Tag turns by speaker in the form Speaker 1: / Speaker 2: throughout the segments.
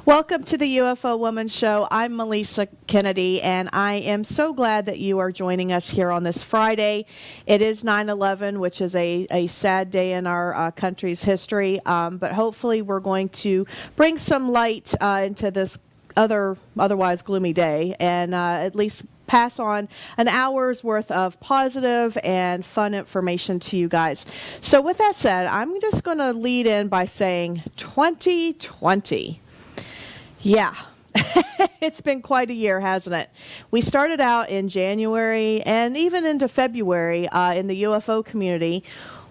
Speaker 1: Welcome to the UFO Woman Show. I'm Melisa Kennedy, and I am so glad that you are joining us here on this Friday. It is 9/11, which is a sad day in our country's history, but hopefully we're going to bring some light into this otherwise gloomy day and at least pass on an hour's worth of positive and fun information to you guys. So with that said, I'm just going to lead in by saying 2020. Yeah, it's been quite a year, hasn't it? We started out in January and even into February in the UFO community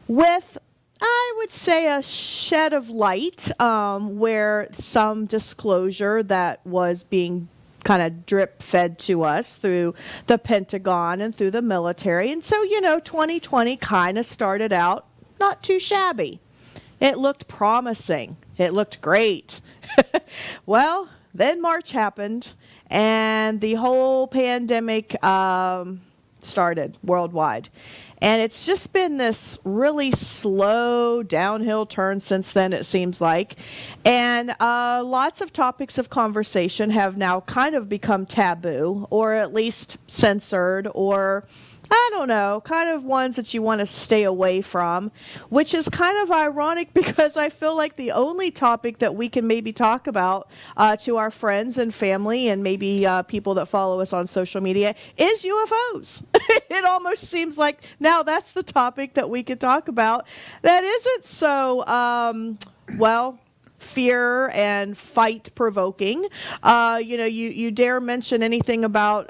Speaker 1: with, I would say, a shed of light where some disclosure that was being kind of drip fed to us through the Pentagon and through the military. And so, 2020 kind of started out not too shabby. It looked promising. It looked great. Well, then March happened, and the whole pandemic started worldwide. And it's just been this really slow downhill turn since then, it seems like. And lots of topics of conversation have now kind of become taboo, or at least censored, or I don't know, kind of ones that you want to stay away from, which is kind of ironic because I feel like the only topic that we can maybe talk about to our friends and family and maybe people that follow us on social media is UFOs. It almost seems like now that's the topic that we could talk about that isn't so, fear and fight provoking. You dare mention anything about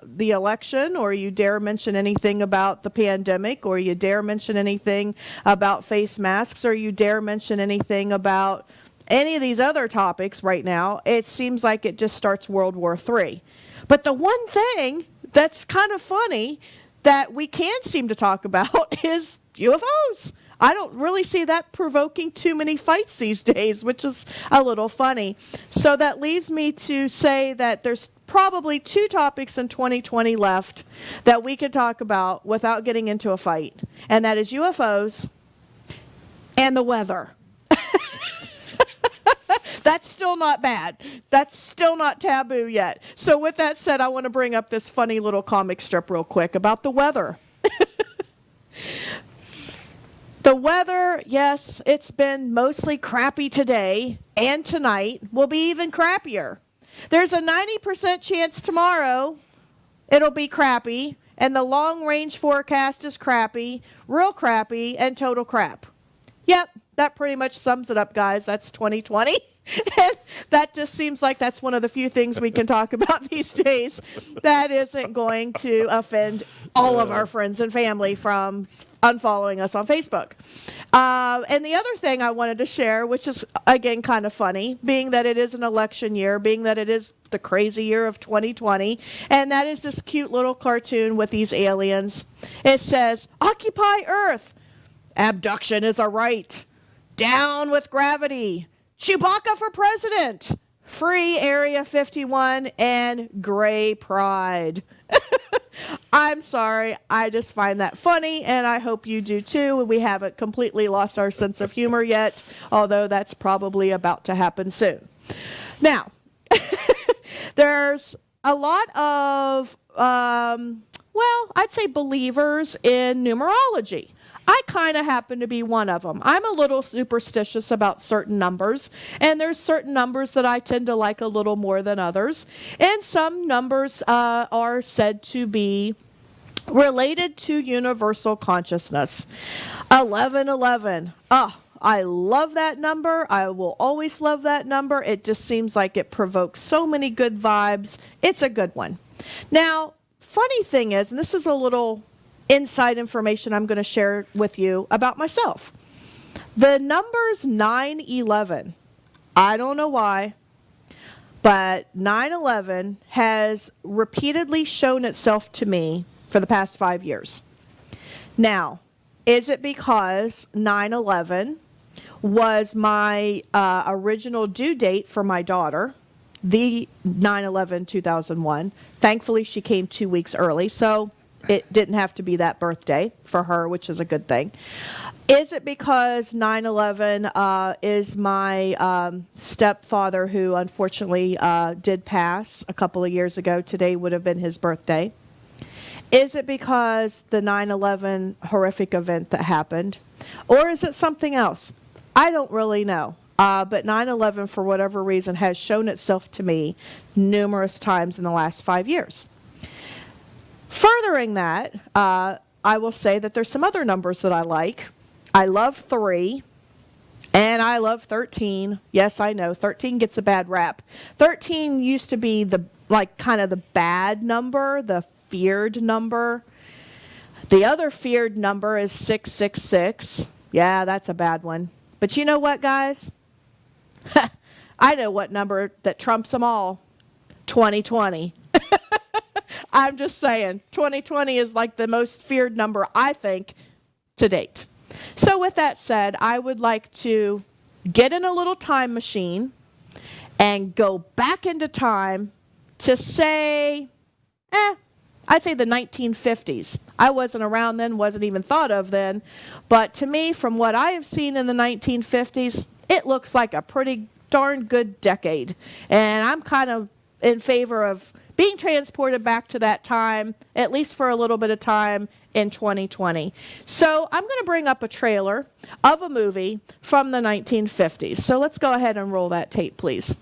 Speaker 1: the election, or you dare mention anything about the pandemic, or you dare mention anything about face masks, or you dare mention anything about any of these other topics right now. It seems like it just starts World War III. But the one thing that's kind of funny that we can seem to talk about is UFOs. I don't really see that provoking too many fights these days, which is a little funny. So that leaves me to say that there's probably two topics in 2020 left that we could talk about without getting into a fight. And that is UFOs and the weather. That's still not bad. That's still not taboo yet. So with that said, I want to bring up this funny little comic strip real quick about the weather. The weather, yes, it's been mostly crappy today, and tonight will be even crappier. There's a 90% chance tomorrow it'll be crappy, and the long-range forecast is crappy, real crappy, and total crap. Yep, that pretty much sums it up, guys. That's 2020. And that just seems like that's one of the few things we can talk about these days that isn't going to offend all of our friends and family from unfollowing us on Facebook. And the other thing I wanted to share, which is, again, kind of funny, being that it is an election year, being that it is the crazy year of 2020, and that is this cute little cartoon with these aliens. It says, "Occupy Earth. Abduction is a right. Down with gravity. Chewbacca for president. Free Area 51 and gray pride." I'm sorry. I just find that funny, and I hope you do too. We haven't completely lost our sense of humor yet, although that's probably about to happen soon. Now, there's a lot of, I'd say believers in numerology. I kind of happen to be one of them. I'm a little superstitious about certain numbers, and there's certain numbers that I tend to like a little more than others. And some numbers are said to be related to universal consciousness. 1111. Oh, I love that number. I will always love that number. It just seems like it provokes so many good vibes. It's a good one. Now, funny thing is, and this is a little inside information I'm going to share with you about myself. The numbers 9/11, I don't know why, but 9/11 has repeatedly shown itself to me for the past 5 years. Now, is it because 9/11 was my original due date for my daughter, the 9/11/2001? Thankfully, she came 2 weeks early, so it didn't have to be that birthday for her, which is a good thing. Is it because 9/11 is my stepfather, who unfortunately did pass a couple of years ago? Today would have been his birthday. Is it because the 9/11 horrific event that happened? Or is it something else? I don't really know. But 9/11, for whatever reason, has shown itself to me numerous times in the last 5 years. Furthering that, I will say that there's some other numbers that I like. I love 3, and I love 13. Yes, I know, 13 gets a bad rap. 13 used to be kind of the bad number, the feared number. The other feared number is 666. Yeah, that's a bad one. But you know what, guys? I know what number that trumps them all. 2020. I'm just saying, 2020 is like the most feared number, I think, to date. So with that said, I would like to get in a little time machine and go back into time to say, I'd say the 1950s. I wasn't around then, wasn't even thought of then. But to me, from what I have seen in the 1950s, it looks like a pretty darn good decade. And I'm kind of in favor of being transported back to that time, at least for a little bit of time in 2020. So I'm going to bring up a trailer of a movie from the 1950s. So let's go ahead and roll that tape, please.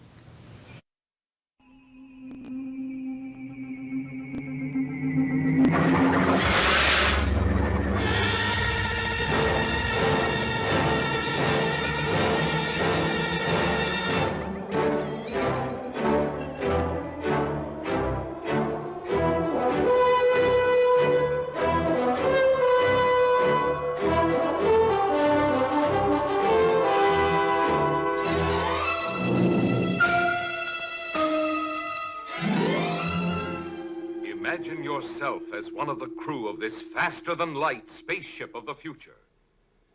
Speaker 2: Imagine yourself as one of the crew of this faster-than-light spaceship of the future,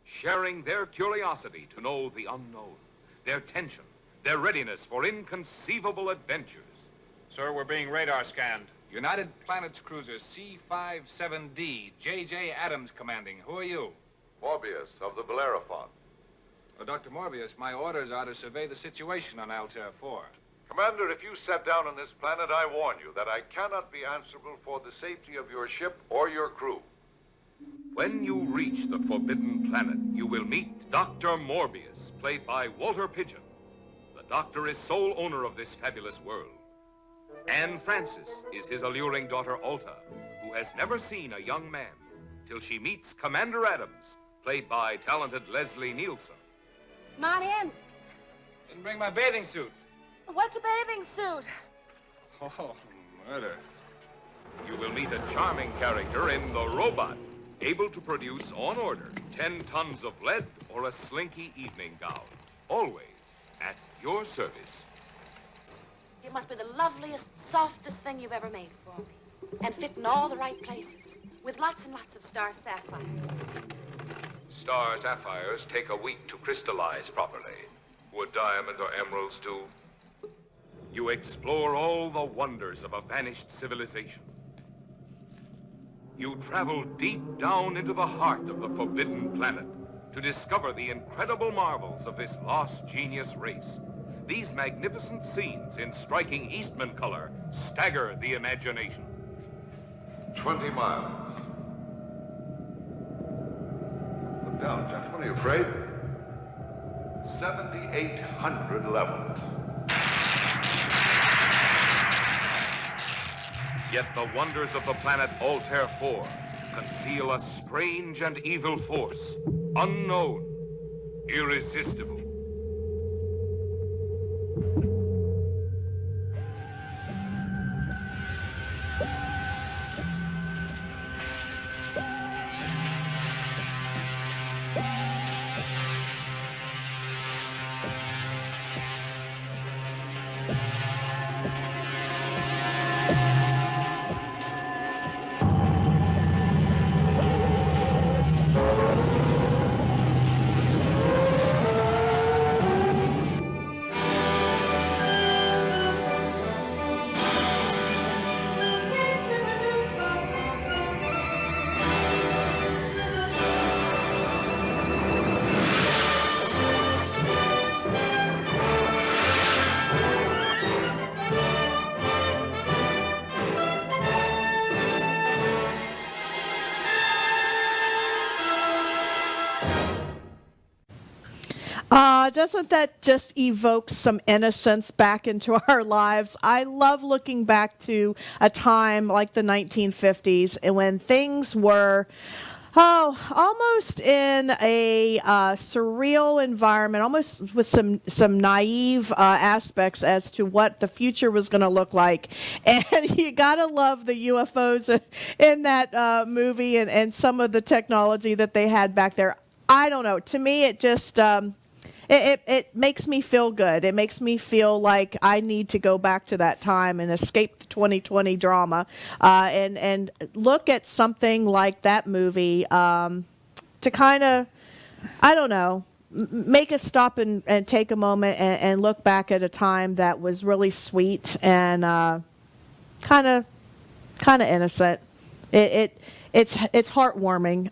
Speaker 2: sharing their curiosity to know the unknown, their tension, their readiness for inconceivable adventures.
Speaker 3: Sir, we're being radar scanned. United Planets cruiser C-57D, J.J. Adams commanding. Who are you?
Speaker 4: Morbius of the Bellerophon.
Speaker 3: Dr. Morbius, my orders are to survey the situation on Altair 4.
Speaker 4: Commander, if you set down on this planet, I warn you that I cannot be answerable for the safety of your ship or your crew.
Speaker 2: When you reach the Forbidden Planet, you will meet Dr. Morbius, played by Walter Pidgeon. The doctor is sole owner of this fabulous world. Anne Francis is his alluring daughter, Alta, who has never seen a young man till she meets Commander Adams, played by talented Leslie Nielsen.
Speaker 5: Come on in.
Speaker 3: Didn't bring my bathing suit.
Speaker 5: What's a bathing suit?
Speaker 3: Oh, murder.
Speaker 2: You will meet a charming character in The Robot, able to produce, on order, 10 tons of lead or a slinky evening gown. Always at your service.
Speaker 5: It must be the loveliest, softest thing you've ever made for me. And fit in all the right places, with lots and lots of star sapphires.
Speaker 4: Star sapphires take a week to crystallize properly. Would diamond or emeralds do?
Speaker 2: You explore all the wonders of a vanished civilization. You travel deep down into the heart of the Forbidden Planet to discover the incredible marvels of this lost genius race. These magnificent scenes in striking Eastman color stagger the imagination.
Speaker 4: 20 miles. Look down, gentlemen. Are you afraid? 7,800 levels.
Speaker 2: Yet the wonders of the planet Altair 4 conceal a strange and evil force, unknown, irresistible.
Speaker 1: Doesn't that just evoke some innocence back into our lives? I love looking back to a time like the 1950s and when things were almost in a surreal environment, almost with some naive aspects as to what the future was going to look like. And you got to love the UFOs in that movie and some of the technology that they had back there. I don't know. To me, it just... It makes me feel good. It makes me feel like I need to go back to that time and escape the 2020 drama and look at something like that movie to kind of, I don't know, make us stop and take a moment and look back at a time that was really sweet and kind of innocent. It's heartwarming.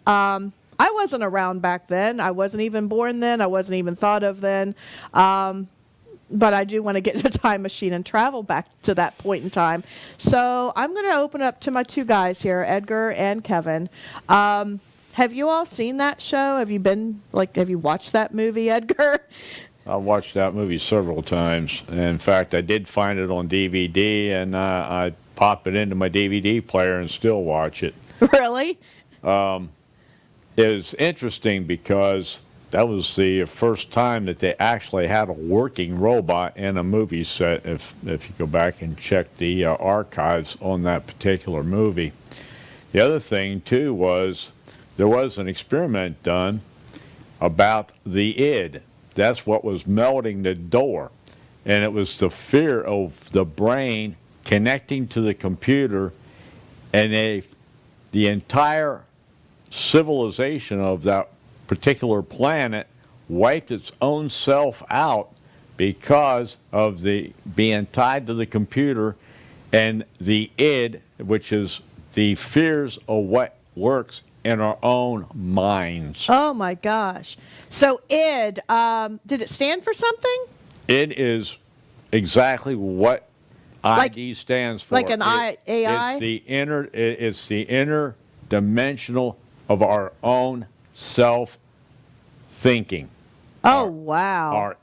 Speaker 1: I wasn't around back then. I wasn't even born then. I wasn't even thought of then. But I do want to get in a time machine and travel back to that point in time. So I'm going to open up to my two guys here, Edgar and Kevin. Have you all seen that show? Have you watched that movie, Edgar?
Speaker 6: I watched that movie several times. In fact, I did find it on DVD, and I pop it into my DVD player and still watch it.
Speaker 1: Really?
Speaker 6: It was interesting because that was the first time that they actually had a working robot in a movie set, if you go back and check the archives on that particular movie. The other thing, too, was there was an experiment done about the id. That's what was melting the door. And it was the fear of the brain connecting to the computer, and the entire civilization of that particular planet wiped its own self out because of the being tied to the computer and the id, which is the fears of what works in our own minds.
Speaker 1: Oh my gosh. So id, did it stand for something?
Speaker 6: It is exactly what ID stands for.
Speaker 1: Like an AI?
Speaker 6: It's the inner dimensional of our own self-thinking.
Speaker 1: Oh, wow.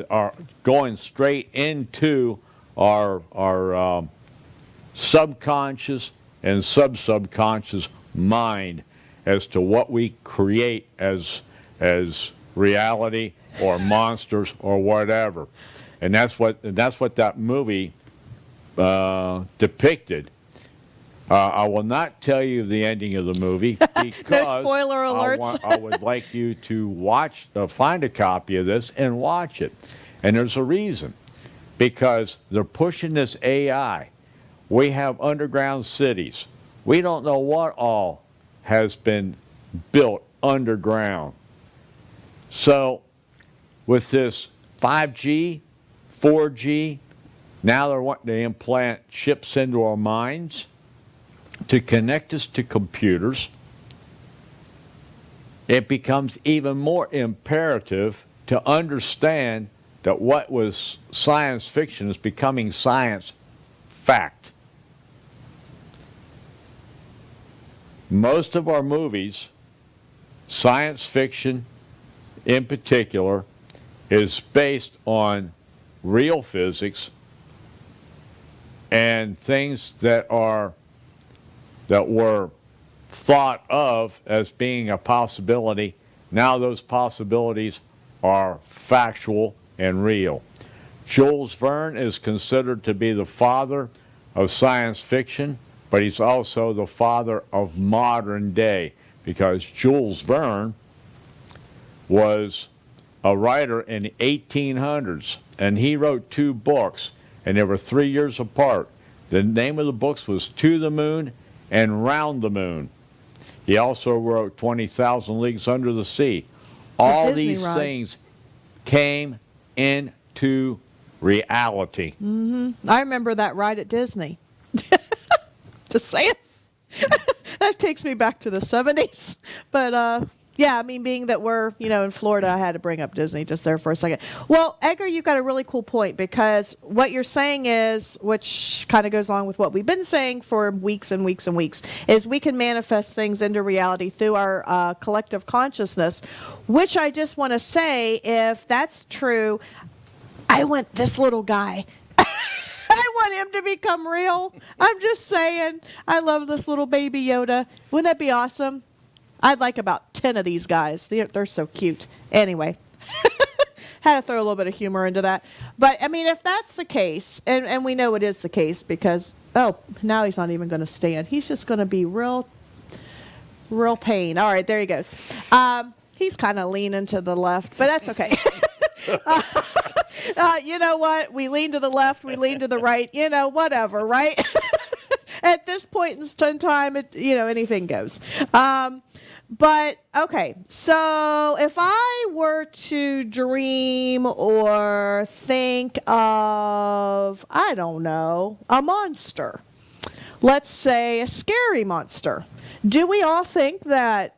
Speaker 6: Our going straight into our subconscious and subconscious mind as to what we create as reality or monsters or whatever. And that's what that movie depicted. I will not tell you the ending of the movie because
Speaker 1: no spoiler alerts.
Speaker 6: I would like you to find a copy of this and watch it. And there's a reason. Because they're pushing this AI. We have underground cities. We don't know what all has been built underground. So with this 5G, 4G, now they're wanting to implant chips into our minds to connect us to computers. It becomes even more imperative to understand that what was science fiction is becoming science fact. Most of our movies, science fiction in particular, is based on real physics and things that were thought of as being a possibility. Now those possibilities are factual and real. Jules Verne is considered to be the father of science fiction, but he's also the father of modern day, because Jules Verne was a writer in the 1800s, and he wrote 2 books, and they were 3 years apart. The name of the books was To the Moon and Round the Moon. He also wrote 20,000 Leagues Under the Sea. All these things came into reality.
Speaker 1: Mm-hmm. I remember that ride at Disney. Just saying. That takes me back to the 70s. But Yeah, I mean, being that we're, in Florida, I had to bring up Disney just there for a second. Well, Edgar, you've got a really cool point, because what you're saying is, which kind of goes along with what we've been saying for weeks and weeks and weeks, is we can manifest things into reality through our collective consciousness, which I just want to say, if that's true, I want this little guy. I want him to become real. I'm just saying. I love this little baby Yoda. Wouldn't that be awesome? I'd like about 10 of these guys. They're so cute. Anyway, had to throw a little bit of humor into that. But, I mean, if that's the case, and we know it is the case because, now he's not even going to stand. He's just going to be real pain. All right, there he goes. He's kind of leaning to the left, but that's okay. You know what? We lean to the left, we lean to the right, whatever, right? At this point in time, anything goes. But, okay, so if I were to dream or think of, I don't know, a monster, let's say a scary monster, do we all think that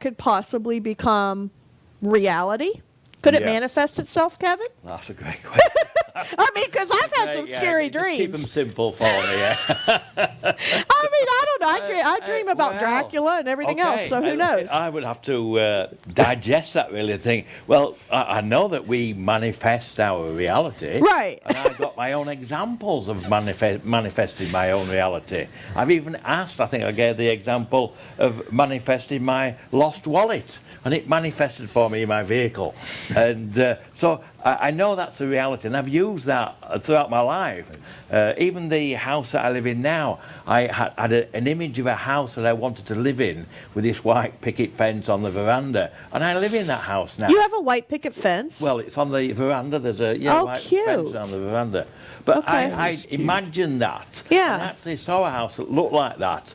Speaker 1: could possibly become reality? Could it manifest itself, Kevin?
Speaker 7: That's a great question.
Speaker 1: I mean, because I've had some scary dreams.
Speaker 7: Keep them simple for me, yeah.
Speaker 1: I mean, I don't know. I dream about Dracula and everything else, so who knows?
Speaker 7: I would have to digest that, really, think, well, I know that we manifest our reality.
Speaker 1: Right.
Speaker 7: And I've got my own examples of manifesting my own reality. I've even asked, I think I gave the example of manifesting my lost wallet, and it manifested for me in my vehicle. And so I know that's a reality, and I've used that throughout my life. Even the house that I live in now, I had an image of a house that I wanted to live in with this white picket fence on the veranda, and I live in that house now.
Speaker 1: You have a white picket fence?
Speaker 7: Well, it's on the veranda. There's a white
Speaker 1: cute.
Speaker 7: fence on the veranda. But
Speaker 1: Okay.
Speaker 7: I imagined that.
Speaker 1: Yeah.
Speaker 7: And I actually saw a house that looked like that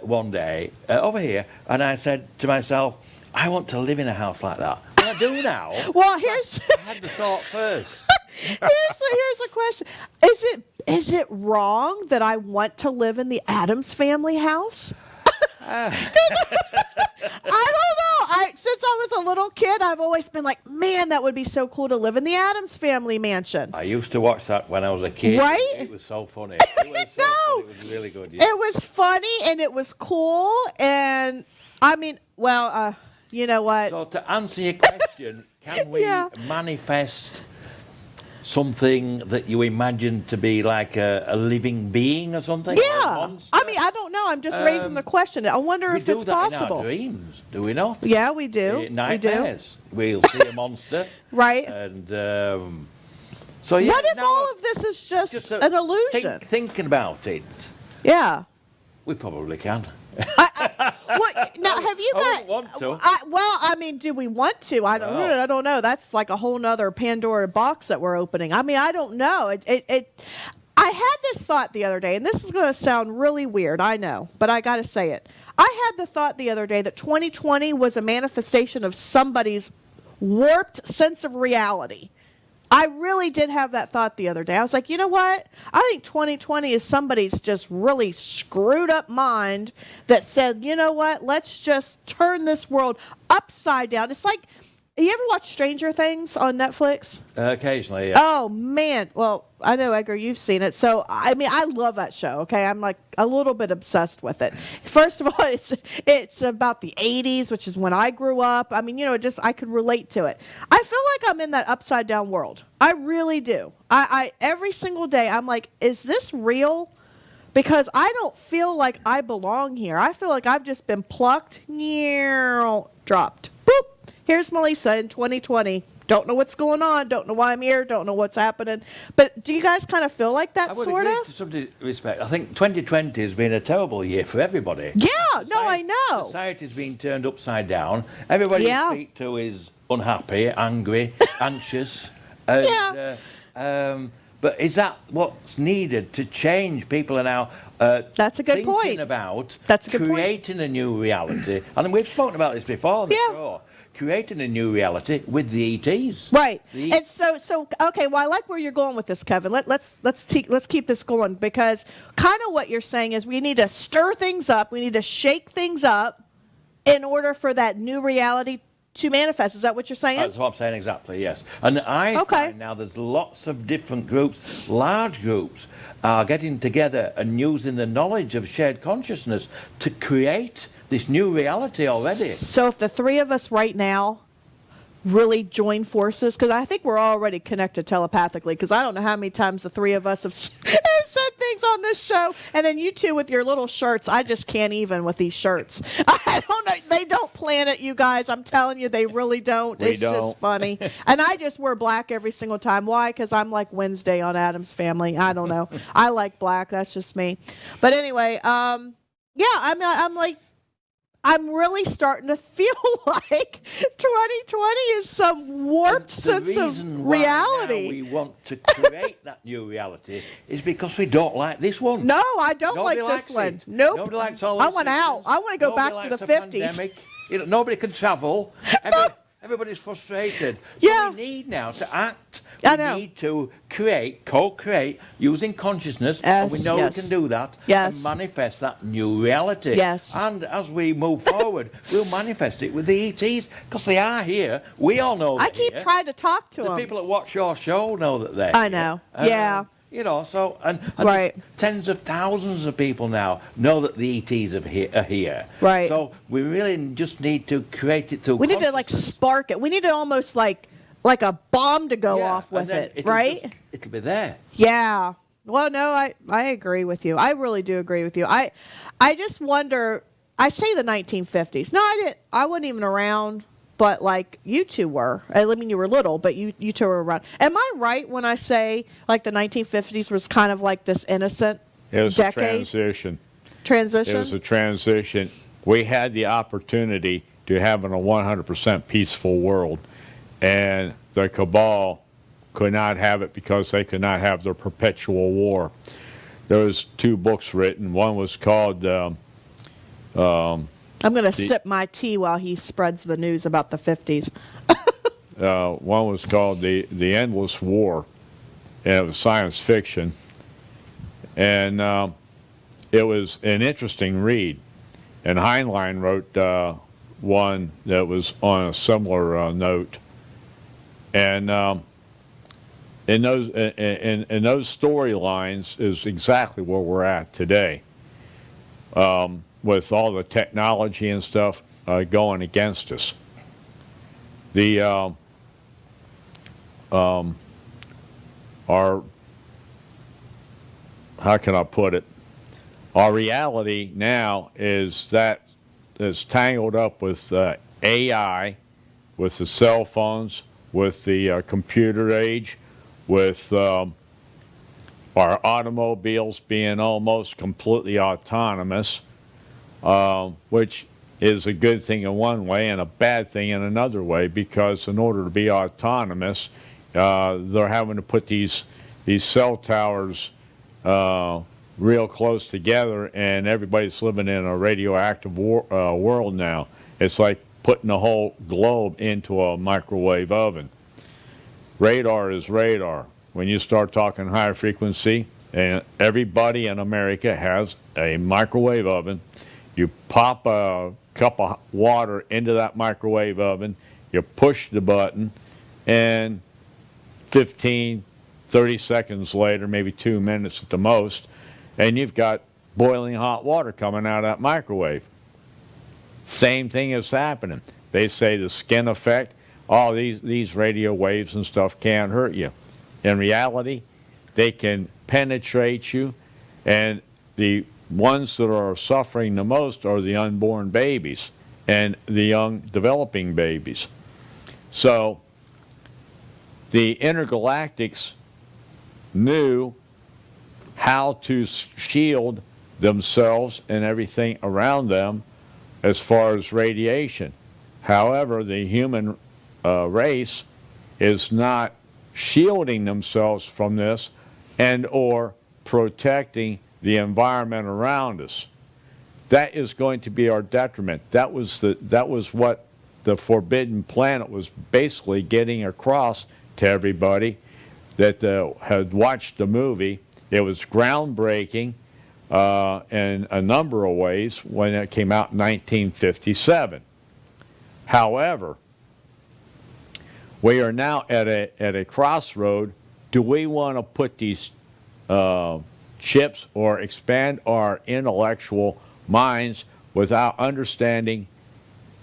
Speaker 7: one day over here, and I said to myself, I want to live in a house like that. And I do now.
Speaker 1: Well, here's
Speaker 7: I had the thought first.
Speaker 1: here's a question. Is it wrong that I want to live in the Addams family house? I don't know. Since I was a little kid, I've always been like, man, that would be so cool to live in the Addams family mansion.
Speaker 7: I used to watch that when I was a kid.
Speaker 1: Right?
Speaker 7: It was so funny. It was so funny. It was really good. Yeah.
Speaker 1: It was funny and it was cool, and I mean, well, you know what?
Speaker 7: So to answer your question, can we manifest something that you imagine to be like a living being or something? Or a
Speaker 1: Yeah.
Speaker 7: monster?
Speaker 1: I mean, I don't know. I'm just raising the question. I wonder
Speaker 7: We
Speaker 1: if
Speaker 7: do
Speaker 1: it's
Speaker 7: that
Speaker 1: possible.
Speaker 7: in our dreams, do we not?
Speaker 1: Yeah, we do.
Speaker 7: Nightmares. We'll see a monster.
Speaker 1: Right.
Speaker 7: And so yeah.
Speaker 1: What if
Speaker 7: now,
Speaker 1: all of this is just an illusion?
Speaker 7: Thinking about it,
Speaker 1: Yeah.
Speaker 7: we probably can.
Speaker 1: What, now, have you
Speaker 7: I
Speaker 1: got?
Speaker 7: wouldn't want to.
Speaker 1: Well, I mean, do we want to? I don't know. That's like a whole nother Pandora box that we're opening. I mean, I don't know. I had this thought the other day, and this is going to sound really weird, I know, but I got to say it. I had the thought the other day that 2020 was a manifestation of somebody's warped sense of reality. I really did have that thought the other day. I was like, you know what? I think 2020 is somebody's just really screwed up mind that said, you know what? Let's just turn this world upside down. It's like, you ever watch Stranger Things on Netflix?
Speaker 7: Occasionally, yeah.
Speaker 1: Oh, man. Well, I know, Edgar, you've seen it. So, I mean, I love that show, okay? I'm like a little bit obsessed with it. First of all, it's about the 80s, which is when I grew up. I mean, I could relate to it. I feel like I'm in that upside down world. I really do. I every single day, I'm like, is this real? Because I don't feel like I belong here. I feel like I've just been plucked, dropped. Boop. Here's Melisa in 2020. Don't know what's going on. Don't know why I'm here. Don't know what's happening. But do you guys kind of feel like that,
Speaker 7: I would
Speaker 1: sort
Speaker 7: agree
Speaker 1: of?
Speaker 7: to some respect. I think 2020 has been a terrible year for everybody.
Speaker 1: Yeah, no, I know.
Speaker 7: Society's been turned upside down. Everybody you speak to is unhappy, angry, anxious. And, but is that what's needed to change? People are now
Speaker 1: That's a good
Speaker 7: thinking
Speaker 1: point.
Speaker 7: about
Speaker 1: That's a good point.
Speaker 7: creating a new reality. And we've spoken about this before on the show. Creating a new reality with the ETs.
Speaker 1: Right. And so okay, well, I like where you're going with this, Kevin. Let's keep this going, because kind of what you're saying is we need to stir things up, we need to shake things up, in order for that new reality to manifest. Is that what you're saying?
Speaker 7: That's what I'm saying, exactly, yes. And I find now there's lots of different groups, large groups, are getting together and using the knowledge of shared consciousness to create this new reality already.
Speaker 1: So if the three of us right now really join forces, because I think we're already connected telepathically, because I don't know how many times the three of us have said things on this show, and then you two with your little shirts, I just can't even with these shirts. I don't know. They don't plan it, you guys. I'm telling you, they really don't. It's just funny. And I just wear black every single time. Why? Because I'm like Wednesday on Addams Family. I don't know. I like black. That's just me. But anyway, yeah, I'm like, I'm really starting to feel like 2020 is some warped sense of reality.
Speaker 7: The reason why now we want to create that new reality is because we don't like this one.
Speaker 1: No, I don't
Speaker 7: Nobody
Speaker 1: like this one.
Speaker 7: it.
Speaker 1: Nope.
Speaker 7: Nobody likes all
Speaker 1: I
Speaker 7: these
Speaker 1: want out.
Speaker 7: systems.
Speaker 1: I want to go
Speaker 7: Nobody
Speaker 1: back to
Speaker 7: likes
Speaker 1: the
Speaker 7: a
Speaker 1: 50s.
Speaker 7: pandemic. You know, nobody can travel. Everybody's frustrated. So
Speaker 1: Yeah.
Speaker 7: we need now to act.
Speaker 1: I
Speaker 7: We
Speaker 1: know.
Speaker 7: need to co-create using consciousness.
Speaker 1: Yes,
Speaker 7: And we know
Speaker 1: yes.
Speaker 7: we can do that.
Speaker 1: Yes.
Speaker 7: And manifest that new reality.
Speaker 1: Yes.
Speaker 7: And as we move forward, we'll manifest it with the ETs because they are here. We all know
Speaker 1: I
Speaker 7: they're
Speaker 1: keep
Speaker 7: here.
Speaker 1: trying to talk to
Speaker 7: The
Speaker 1: them.
Speaker 7: people that watch your show know that they're
Speaker 1: I
Speaker 7: here.
Speaker 1: know. Yeah.
Speaker 7: You know, so, and
Speaker 1: Right.
Speaker 7: tens of thousands of people now know that the ETs are here.
Speaker 1: Right.
Speaker 7: So we really just need to create it through
Speaker 1: We need to like
Speaker 7: consciousness.
Speaker 1: spark it. We need to almost like a bomb to go
Speaker 7: Yeah,
Speaker 1: off with
Speaker 7: and then
Speaker 1: it,
Speaker 7: it'll
Speaker 1: right?
Speaker 7: it'll be there.
Speaker 1: Yeah. Well, no, I agree with you. I really do agree with you. I just wonder. I say the 1950s. No, I wasn't even around. But like you two were. I mean, you were little, but you two were around. Am I right when I say like the 1950s was kind of like this innocent
Speaker 6: It was
Speaker 1: decade?
Speaker 6: a transition.
Speaker 1: Transition?
Speaker 6: It was a transition. We had the opportunity to have a 100% peaceful world, and the cabal could not have it because they could not have their perpetual war. There was 2 books written. One was called
Speaker 1: I'm going to sip my tea while he spreads the news about the 50s.
Speaker 6: one was called the Endless War, and it was science fiction, and it was an interesting read. And Heinlein wrote one that was on a similar note, and in those storylines is exactly where we're at today. With all the technology and stuff going against us. The our, how can I put it? Our reality now is that it's tangled up with AI, with the cell phones, with the computer age, with our automobiles being almost completely autonomous. Which is a good thing in one way and a bad thing in another way, because in order to be autonomous, they're having to put these cell towers real close together, and everybody's living in a radioactive world now. It's like putting the whole globe into a microwave oven. Radar is radar. When you start talking high frequency, and everybody in America has a microwave oven. You pop a cup of water into that microwave oven, you push the button, and 15, 30 seconds later, maybe 2 minutes at the most, and you've got boiling hot water coming out of that microwave. Same thing is happening. They say the skin effect, all these radio waves and stuff can't hurt you. In reality, they can penetrate you, and the ones that are suffering the most are the unborn babies and the young developing babies. So the intergalactics knew how to shield themselves and everything around them as far as radiation. However, the human race is not shielding themselves from this and or protecting the environment around us. That is going to be our detriment. That was what the Forbidden Planet was basically getting across to everybody that had watched the movie. It was groundbreaking, in a number of ways when it came out in 1957. However, we are now at a crossroad. Do we want to put these chips or expand our intellectual minds without understanding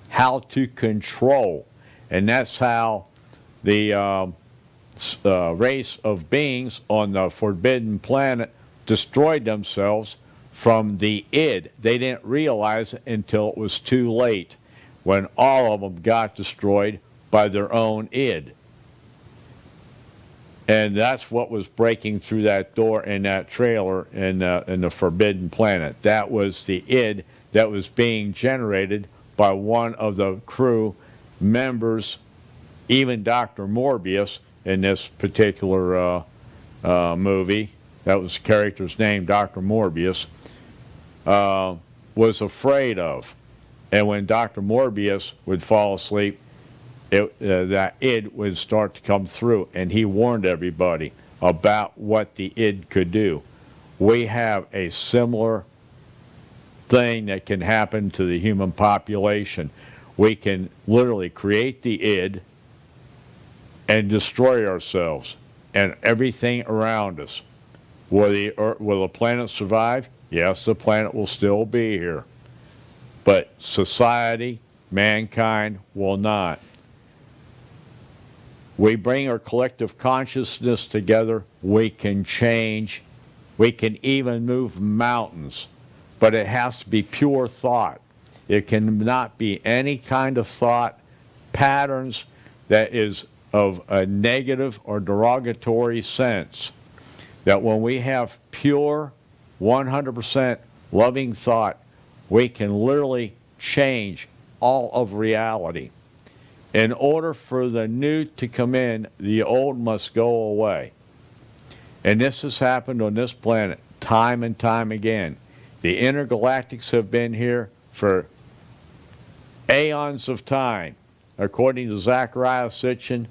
Speaker 6: how to control? And that's how the race of beings on the forbidden planet destroyed themselves from the id. They didn't realize it until it was too late, when all of them got destroyed by their own id. And that's what was breaking through that door in that trailer in the Forbidden Planet. That was the id that was being generated by one of the crew members, even Dr. Morbius in this particular movie. That was the character's name, Dr. Morbius, was afraid of. And when Dr. Morbius would fall asleep, that id would start to come through, and he warned everybody about what the id could do. We have a similar thing that can happen to the human population. We can literally create the id and destroy ourselves and everything around us. Will the planet survive? Yes, the planet will still be here. But society, mankind, will not. We bring our collective consciousness together, we can change, we can even move mountains. But it has to be pure thought. It cannot be any kind of thought patterns that is of a negative or derogatory sense. That when we have pure, 100% loving thought, we can literally change all of reality. In order for the new to come in, the old must go away. And this has happened on this planet time and time again. The intergalactics have been here for aeons of time. According to Zachariah Sitchin,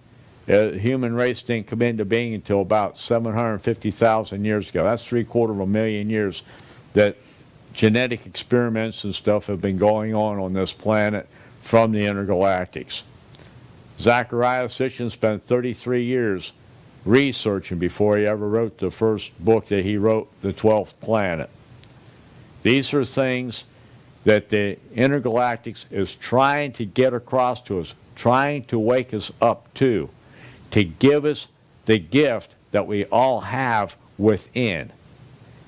Speaker 6: the human race didn't come into being until about 750,000 years ago. That's 750,000 years that genetic experiments and stuff have been going on this planet from the intergalactics. Zachariah Sitchin spent 33 years researching before he ever wrote the first book that he wrote, The 12th Planet. These are things that the intergalactics is trying to get across to us, trying to wake us up to give us the gift that we all have within,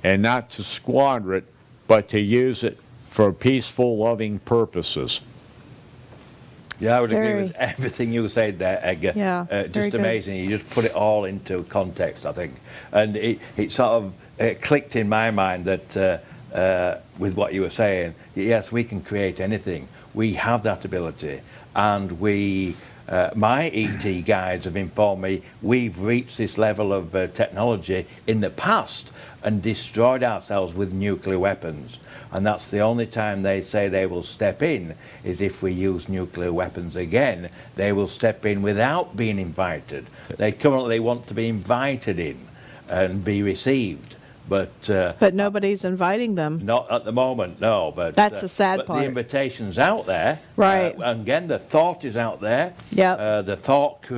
Speaker 6: and not to squander it, but to use it for peaceful, loving purposes.
Speaker 7: Yeah, I would agree with everything you said there, Edgar.
Speaker 1: Yeah,
Speaker 7: just amazing. You just put it all into context, I think. And it sort of clicked in my mind that with what you were saying, yes, we can create anything. We have that ability. And my ET guides have informed me we've reached this level of technology in the past and destroyed ourselves with nuclear weapons. And that's the only time they say they will step in, is if we use nuclear weapons again. They will step in without being invited. They currently want to be invited in and be received. But
Speaker 1: nobody's inviting them.
Speaker 7: Not at the moment, no. But
Speaker 1: that's the sad part.
Speaker 7: The invitation's out there.
Speaker 1: Right.
Speaker 7: And again, the thought is out there.
Speaker 1: Yep.
Speaker 7: The thought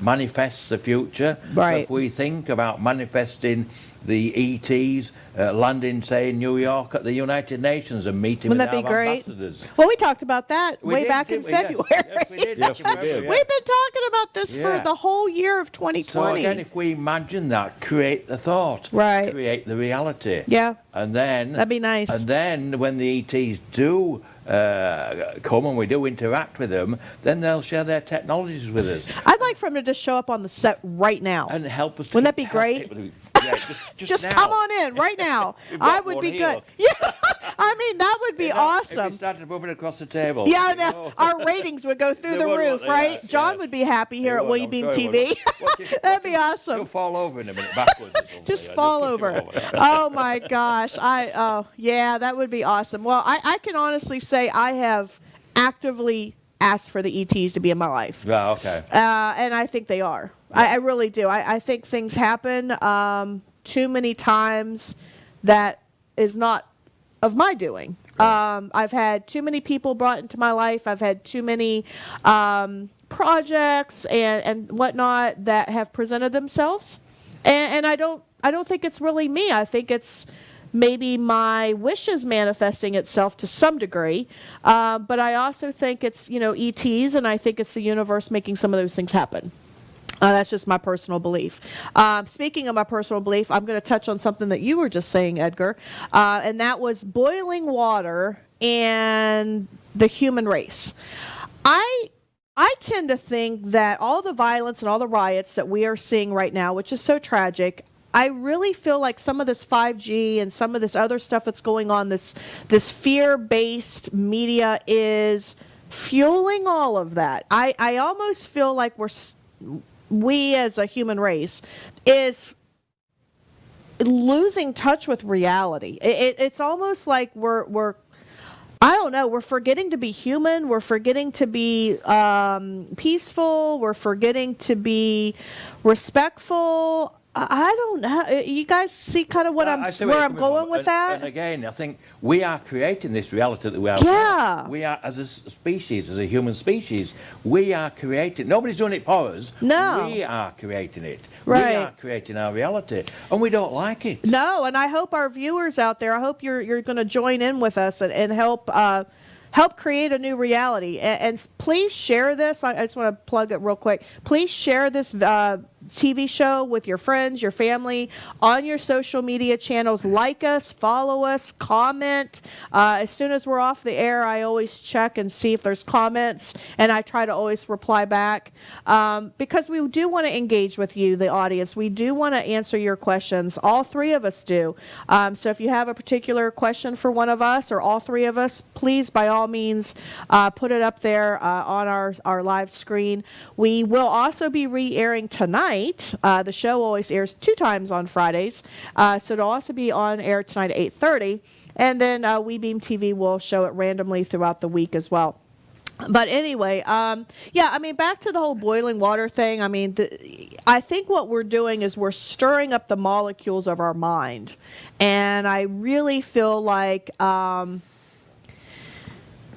Speaker 7: manifests the future.
Speaker 1: Right.
Speaker 7: So if we think about manifesting the ETs landing, say, in New York at the United Nations and meeting
Speaker 1: Wouldn't
Speaker 7: with
Speaker 1: that
Speaker 7: our
Speaker 1: be great?
Speaker 7: ambassadors.
Speaker 1: Well, we talked about that way back in
Speaker 7: didn't we?
Speaker 1: February.
Speaker 7: Yes, we did.
Speaker 6: Yes, we did.
Speaker 1: We've been talking about this for the whole year of 2020.
Speaker 7: So again, if we imagine that, create the thought,
Speaker 1: right,
Speaker 7: create the reality.
Speaker 1: Yeah.
Speaker 7: And then
Speaker 1: that'd be nice.
Speaker 7: And then when the ETs do come and we do interact with them, then they'll share their technologies with us.
Speaker 1: I'd like for them to just show up on the set right now
Speaker 7: and help us.
Speaker 1: Wouldn't that be great?
Speaker 7: Yeah,
Speaker 1: just
Speaker 7: now.
Speaker 1: come on in right now. I would be good. Yeah, I mean that would be awesome.
Speaker 7: If we started moving across the table.
Speaker 1: Yeah, no, our ratings would go through the roof, right?
Speaker 7: Yeah,
Speaker 1: John would be happy here at William Beam TV. That'd be awesome.
Speaker 7: You'll fall over in a minute backwards.
Speaker 1: Just fall over. Oh my gosh! Yeah, that would be awesome. Well, I can honestly say I have actively asked for the ETs to be in my life.
Speaker 7: Yeah, okay.
Speaker 1: And I think they are. I really do. I think things happen too many times that of my doing. I've had too many people brought into my life. I've had too many projects and whatnot that have presented themselves, and I don't think it's really me. I think it's maybe my wishes manifesting itself to some degree, but I also think it's ETs, and I think it's the universe making some of those things happen. That's just my personal belief. Speaking of my personal belief, I'm going to touch on something that you were just saying, Edgar, and that was boiling water and the human race. I tend to think that all the violence and all the riots that we are seeing right now, which is so tragic, I really feel like some of this 5G and some of this other stuff that's going on, this fear-based media is fueling all of that. I almost feel like we as a human race is losing touch with reality. It's almost like we're I don't know, we're forgetting to be human, we're forgetting to be peaceful, we're forgetting to be respectful. I don't know. You guys see kind of where I'm going with that?
Speaker 7: And again, I think we are creating this reality that we are.
Speaker 1: Yeah.
Speaker 7: We are, as a species, as a human species, we are creating. Nobody's doing it for us.
Speaker 1: No.
Speaker 7: We are creating it.
Speaker 1: Right.
Speaker 7: We are creating our reality, and we don't like it.
Speaker 1: No, and I hope our viewers out there, I hope you're going to join in with us and help create a new reality. And please share this. I just want to plug it real quick. Please share this TV show with your friends, your family, on your social media channels. Like us, follow us, comment. As soon as we're off the air, I always check and see if there's comments, and I try to always reply back because we do want to engage with you, the audience. We do want to answer your questions. All three of us do. So if you have a particular question for one of us or all three of us, please, by all means, put it up there on our live screen. We will also be re-airing tonight. The show always airs 2 times on Fridays, so it'll also be on air tonight at 8:30, and then WeBeam TV will show it randomly throughout the week as well. But anyway, yeah, I mean, back to the whole boiling water thing. I mean, I think what we're doing is we're stirring up the molecules of our mind, and I really feel like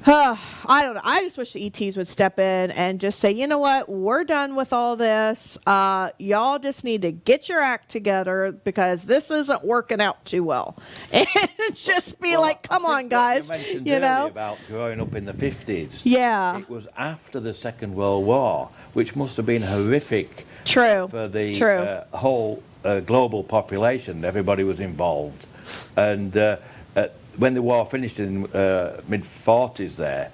Speaker 1: I don't know. I just wish the ETs would step in and just say, you know what, we're done with all this. Y'all just need to get your act together because this isn't working out too well. And just be like, come on, guys.
Speaker 7: You know, about growing up in the 50s.
Speaker 1: Yeah.
Speaker 7: It was after the Second World War, which must have been horrific.
Speaker 1: True.
Speaker 7: For the whole global population. Everybody was involved. And when the war finished in mid-40s there,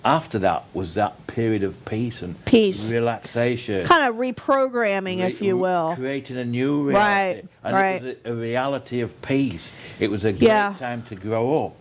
Speaker 7: after that was that period of peace and relaxation.
Speaker 1: Kind of reprogramming, if you will.
Speaker 7: Creating a new reality.
Speaker 1: Right,
Speaker 7: and
Speaker 1: right.
Speaker 7: It was a reality of peace. It was a great time to grow up.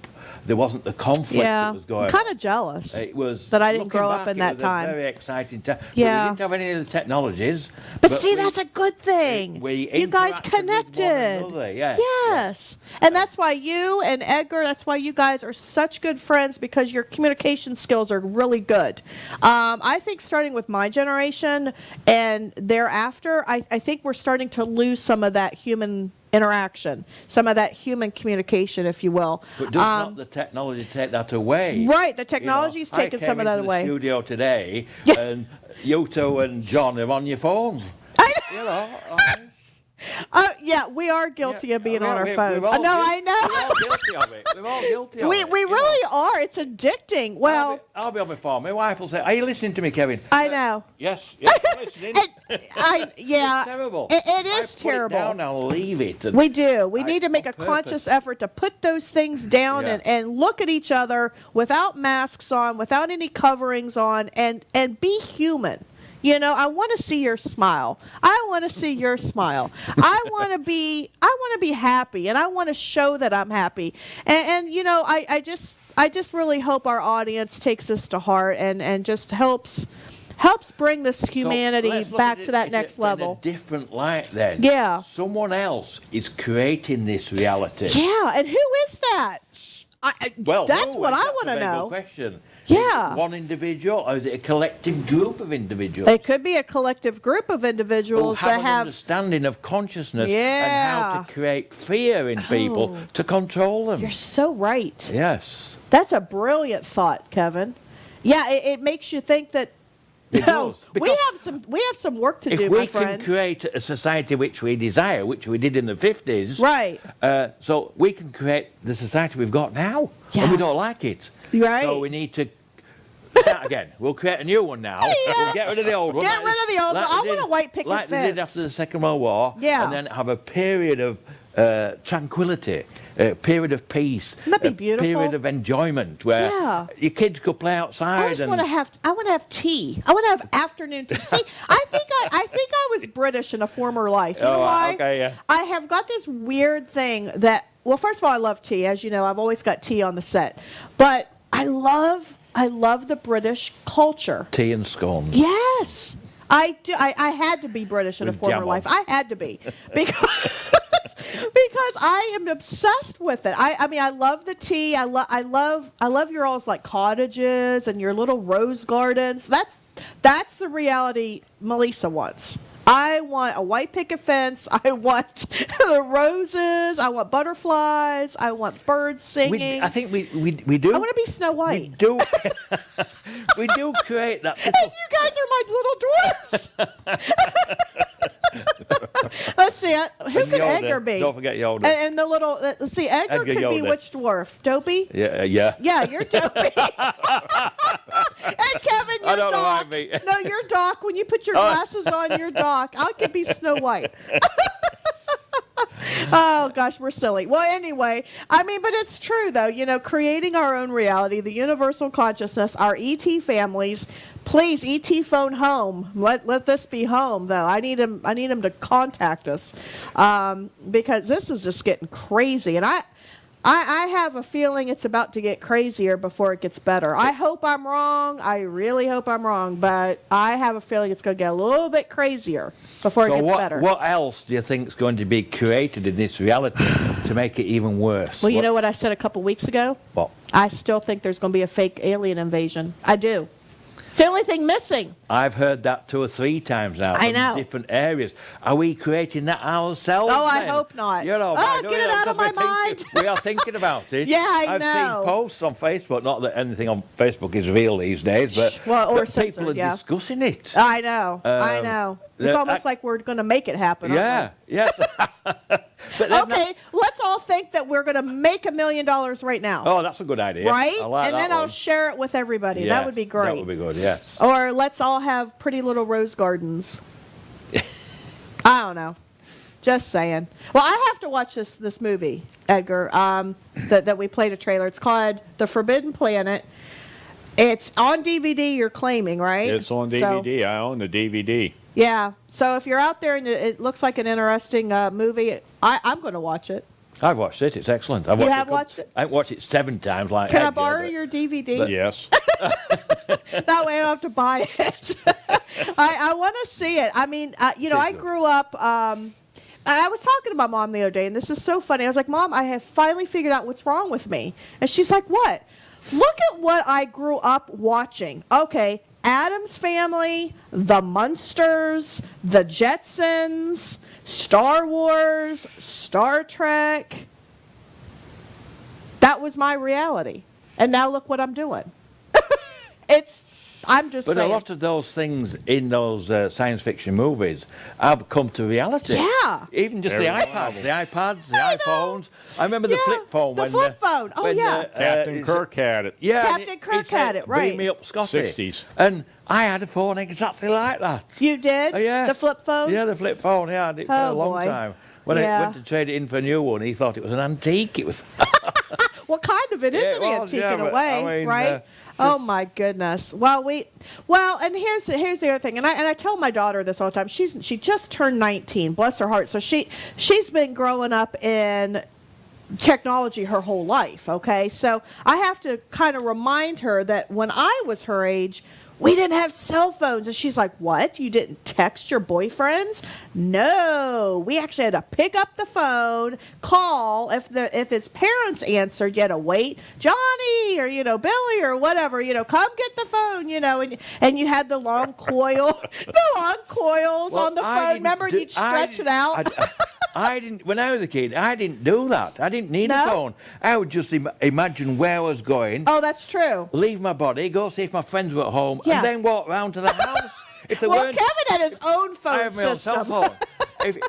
Speaker 7: There wasn't the conflict that was going on.
Speaker 1: I'm kind of jealous
Speaker 7: it was,
Speaker 1: that I didn't grow up in that time.
Speaker 7: It was a very exciting time.
Speaker 1: Yeah.
Speaker 7: But we didn't have any of the technologies.
Speaker 1: But see, that's a good thing. You guys connected.
Speaker 7: With one another, yes.
Speaker 1: Yes. And that's why you and Edgar, that's why you guys are such good friends, because your communication skills are really good. I think starting with my generation and thereafter, I think we're starting to lose some of that human interaction, some of that human communication, if you will.
Speaker 7: But does not the technology take that away?
Speaker 1: Right, the technology's taken some of that away.
Speaker 7: I came into the studio today, and Yuto and John are on your phones.
Speaker 1: I know.
Speaker 7: You know.
Speaker 1: Yeah, we are guilty of being on our phones.
Speaker 7: I
Speaker 1: know.
Speaker 7: We're all guilty of it. We're all guilty of it.
Speaker 1: We really are. It's addicting. Well,
Speaker 7: I'll be on my phone. My wife will say, "Are you listening to me, Kevin?"
Speaker 1: I know.
Speaker 7: Yes, I'm listening.
Speaker 1: Yeah,
Speaker 7: it's terrible.
Speaker 1: It is terrible.
Speaker 7: Put it down, I'll leave it.
Speaker 1: We do. We need to make a conscious effort to put those things down and look at each other without masks on, without any coverings on, and be human. You know, I want to see your smile. I want to see your smile. I want to be happy, and I want to show that I'm happy. And you know, I just really hope our audience takes this to heart and just helps bring this humanity back to that next level.
Speaker 7: In a different light, then.
Speaker 1: Yeah.
Speaker 7: Someone else is creating this reality.
Speaker 1: Yeah, and who is that?
Speaker 7: Well,
Speaker 1: that's what I want to
Speaker 7: That's a very
Speaker 1: know.
Speaker 7: good question.
Speaker 1: Yeah.
Speaker 7: One individual, or is it a collective group of individuals?
Speaker 1: It could be a collective group of
Speaker 7: who
Speaker 1: individuals
Speaker 7: have
Speaker 1: that
Speaker 7: an
Speaker 1: have.
Speaker 7: understanding of consciousness and
Speaker 1: Yeah.
Speaker 7: how to create fear in people
Speaker 1: Oh.
Speaker 7: to control them.
Speaker 1: You're so right.
Speaker 7: Yes.
Speaker 1: That's a brilliant thought, Kevin. Yeah, it makes you think that.
Speaker 7: It does,
Speaker 1: we
Speaker 7: because
Speaker 1: have some work to
Speaker 7: if
Speaker 1: do,
Speaker 7: we
Speaker 1: my friend.
Speaker 7: can create a society which we desire, which we did in the 50s,
Speaker 1: Right.
Speaker 7: So we can create the society we've got now,
Speaker 1: Yeah.
Speaker 7: and we don't like it.
Speaker 1: Right.
Speaker 7: So we need to start again. We'll create a new one now. We'll get rid of the old one.
Speaker 1: Get rid of the old one. I want a white picket
Speaker 7: like they did
Speaker 1: fence.
Speaker 7: after the Second World War.
Speaker 1: Yeah.
Speaker 7: And then have a period of tranquility, a period of peace.
Speaker 1: Wouldn't that be
Speaker 7: a
Speaker 1: beautiful?
Speaker 7: period of enjoyment where
Speaker 1: Yeah.
Speaker 7: your kids could play outside.
Speaker 1: I just
Speaker 7: and
Speaker 1: want to have tea. I want to have afternoon tea. See, I think I was British in a former life. You know why?
Speaker 7: Okay, yeah.
Speaker 1: I have got this weird thing that, well, first of all, I love tea. As you know, I've always got tea on the set. But I love the British culture.
Speaker 7: Tea and scones.
Speaker 1: Yes, I do. I had to be British in a
Speaker 7: With
Speaker 1: former
Speaker 7: jam on.
Speaker 1: life. I had to be because I am obsessed with it. I mean, I love the tea. I love your all's like cottages and your little rose gardens. That's the reality Melisa wants. I want a white picket fence. I want the roses. I want butterflies. I want birds singing.
Speaker 7: I think we do.
Speaker 1: I want to be Snow White.
Speaker 7: We do. We do create that.
Speaker 1: And you guys are my little dwarfs. Let's see. Who
Speaker 7: And
Speaker 1: could
Speaker 7: Yoda.
Speaker 1: Edgar be?
Speaker 7: Don't forget Yoda.
Speaker 1: And the little. Let's see. Edgar
Speaker 7: Edgar
Speaker 1: could be
Speaker 7: Yoda.
Speaker 1: which dwarf? Dopey?
Speaker 7: Yeah, yeah.
Speaker 1: Yeah, you're Dopey. And Kevin, you're
Speaker 7: I don't know why
Speaker 1: Doc.
Speaker 7: me.
Speaker 1: No, you're Doc. When you put your glasses on, you're Doc. I could be Snow White. Oh gosh, we're silly. Well, anyway, I mean, but it's true though. You know, creating our own reality, the universal consciousness, our ET families. Please, ET phone home. Let this be home though. I need him to contact us because this is just getting crazy, and I have a feeling it's about to get crazier before it gets better. I hope I'm wrong. I really hope I'm wrong, but I have a feeling it's going to get a little bit crazier before it gets better.
Speaker 7: What else do you think is going to be created in this reality to make it even worse?
Speaker 1: Well, you know what I said a couple weeks ago?
Speaker 7: What?
Speaker 1: I still think there's going to be a fake alien invasion. I do. It's the only thing missing.
Speaker 7: I've heard that 2 or 3 times now.
Speaker 1: I
Speaker 7: from
Speaker 1: know.
Speaker 7: different areas. Are we creating that ourselves?
Speaker 1: Oh, I
Speaker 7: then?
Speaker 1: hope not.
Speaker 7: You know,
Speaker 1: Oh, get it out of my mind.
Speaker 7: We are thinking about it.
Speaker 1: Yeah, I
Speaker 7: I've
Speaker 1: know.
Speaker 7: seen posts on Facebook. Not that anything on Facebook is real these days, but
Speaker 1: Well, or
Speaker 7: but people
Speaker 1: censored,
Speaker 7: are
Speaker 1: yeah.
Speaker 7: discussing it.
Speaker 1: I know. I know. It's
Speaker 7: the-
Speaker 1: almost like we're going to make it happen. aren't
Speaker 7: Yeah, yes. But
Speaker 1: we?
Speaker 7: then
Speaker 1: Okay, let's all think that we're going to make $1 million right now.
Speaker 7: Oh, that's a good idea.
Speaker 1: Right?
Speaker 7: I like
Speaker 1: And
Speaker 7: that
Speaker 1: then I'll
Speaker 7: one.
Speaker 1: share it with everybody. That would be
Speaker 7: Yes,
Speaker 1: great.
Speaker 7: That would be good, yes.
Speaker 1: Or let's all have pretty little rose gardens. I don't know. Just saying. Well, I have to watch this movie, Edgar, that we played a trailer. It's called The Forbidden Planet. It's on DVD, you're claiming, right?
Speaker 6: It's on
Speaker 1: So-
Speaker 6: DVD. I own the DVD.
Speaker 1: yeah. So if you're out there and it looks like an interesting movie, I'm going to watch it.
Speaker 7: I've watched it. It's excellent. I've
Speaker 1: You
Speaker 7: watched
Speaker 1: have watched it?
Speaker 7: I've watched it 7 times. Like
Speaker 1: Can I
Speaker 7: Edgar,
Speaker 1: borrow
Speaker 7: but-
Speaker 1: your DVD?
Speaker 6: Yes.
Speaker 1: That way I don't have to buy it. I want to see it. I mean, you know, I grew up. I was talking to my mom the other day, and this is so funny. I was like, Mom, I have finally figured out what's wrong with me. And she's like, what? Look at what I grew up watching. Okay, Addams Family, The Munsters, The Jetsons, Star Wars, Star Trek. That was my reality. And now look what I'm doing. I'm just
Speaker 7: But
Speaker 1: saying.
Speaker 7: a lot of those things in those science fiction movies have come to reality.
Speaker 1: Yeah.
Speaker 7: Even just
Speaker 6: Every
Speaker 7: the
Speaker 6: one of
Speaker 7: iPads,
Speaker 6: them.
Speaker 7: the iPads, the
Speaker 1: I know.
Speaker 7: iPhones. I remember the
Speaker 1: Yeah,
Speaker 7: flip phone.
Speaker 1: the
Speaker 7: when
Speaker 1: flip phone. Oh,
Speaker 7: when,
Speaker 1: yeah.
Speaker 6: Captain
Speaker 7: it's-
Speaker 6: Kirk had it.
Speaker 7: Yeah,
Speaker 1: Captain
Speaker 7: and
Speaker 1: Kirk
Speaker 7: said,
Speaker 1: had it, right.
Speaker 7: Beam me up, Scotty.
Speaker 6: 60s.
Speaker 7: And I had a phone exactly like that.
Speaker 1: You did?
Speaker 7: Oh, yes.
Speaker 1: The flip phone?
Speaker 7: Yeah, the flip phone. Yeah, I had it for
Speaker 1: Oh,
Speaker 7: a long
Speaker 1: boy.
Speaker 7: time. When
Speaker 1: Yeah.
Speaker 7: I went to trade it in for a new one, he thought it was an antique. It was.
Speaker 1: Well, kind of. It is
Speaker 7: Yeah,
Speaker 1: an
Speaker 7: it was,
Speaker 1: antique
Speaker 7: yeah,
Speaker 1: in a
Speaker 7: but,
Speaker 1: way,
Speaker 7: I mean,
Speaker 1: right? Oh my goodness. Well, and here's the other thing, and I tell my daughter this all the time. She just turned 19, bless her heart. So she's been growing up in technology her whole life. Okay, so I have to kind of remind her that when I was her age, we didn't have cell phones. And she's like, what? You didn't text your boyfriends? No, we actually had to pick up the phone, call. If his parents answered, you had to wait, Johnny or, Billy or whatever, come get the phone, and you had the long coil, the long coils on the phone. Remember, you'd stretch it out.
Speaker 7: I didn't, when I was a kid, I didn't do that. I didn't need a phone. I would just imagine where I was going.
Speaker 1: Oh, that's true.
Speaker 7: Leave my body, go see if my friends were at home,
Speaker 1: Yeah.
Speaker 7: and then walk round to the house. If they
Speaker 1: Well,
Speaker 7: weren't,
Speaker 1: Kevin had his own phone
Speaker 7: I have my own
Speaker 1: system.
Speaker 7: cell phone.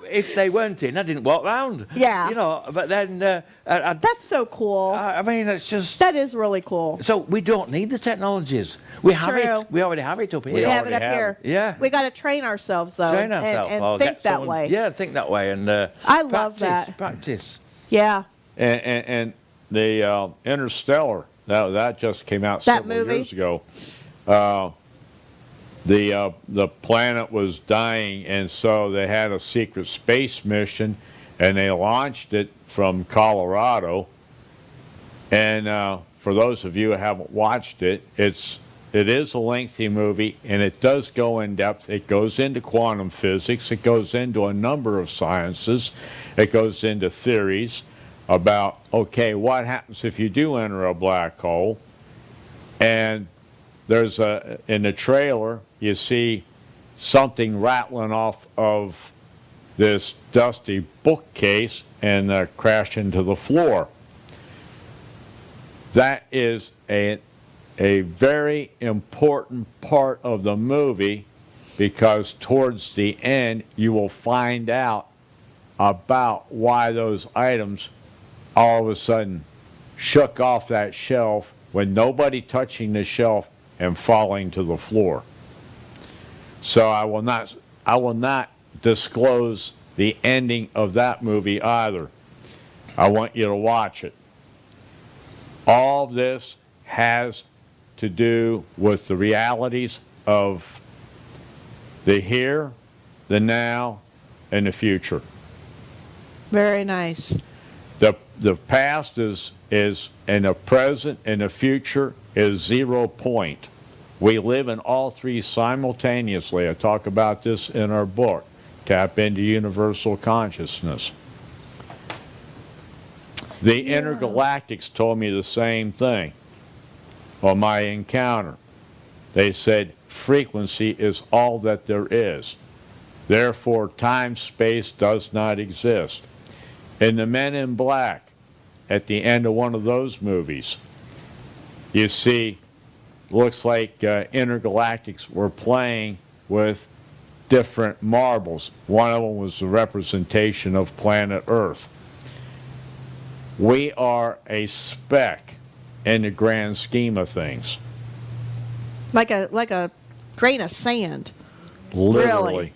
Speaker 7: If they weren't in, I didn't walk round.
Speaker 1: Yeah.
Speaker 7: But then,
Speaker 1: That's so cool.
Speaker 7: I mean, it's just...
Speaker 1: That is really cool.
Speaker 7: So we don't need the technologies. We have
Speaker 1: True.
Speaker 7: it. We already have it up here.
Speaker 1: We have it
Speaker 6: already
Speaker 1: up
Speaker 6: have
Speaker 1: here.
Speaker 7: it. Yeah.
Speaker 1: We got to train ourselves, though.
Speaker 7: Train ourselves.
Speaker 1: And
Speaker 7: or
Speaker 1: think
Speaker 7: get
Speaker 1: that
Speaker 7: someone-
Speaker 1: way.
Speaker 7: Yeah, think that way. And
Speaker 1: I love that.
Speaker 7: Practice.
Speaker 1: Yeah.
Speaker 6: And the Interstellar, that just came out
Speaker 1: That
Speaker 6: several
Speaker 1: movie?
Speaker 6: years ago. The planet was dying, and so they had a secret space mission, and they launched it from Colorado. And for those of you who haven't watched it, it is a lengthy movie, and it does go in depth. It goes into quantum physics. It goes into a number of sciences. It goes into theories about, okay, what happens if you do enter a black hole? And there's in the trailer, you see something rattling off of this dusty bookcase and crash into the floor. That is a very important part of the movie, because towards the end you will find out about why those items all of a sudden shook off that shelf with nobody touching the shelf and falling to the floor. So I will not disclose the ending of that movie either. I want you to watch it. All of this has to do with the realities of the here, the now, and the future.
Speaker 1: Very nice.
Speaker 6: The past is and the present and the future is 0 point. We live in all three simultaneously. I talk about this in our book, Tap into Universal Consciousness. The intergalactics told me the same thing on my encounter. They said frequency is all that there is. Therefore, time-space does not exist. In the Men in Black, at the end of one of those movies, you see, looks like intergalactics were playing with different marbles. One of them was the representation of planet Earth. We are a speck in the grand scheme of things.
Speaker 1: Like a grain of sand.
Speaker 6: Literally.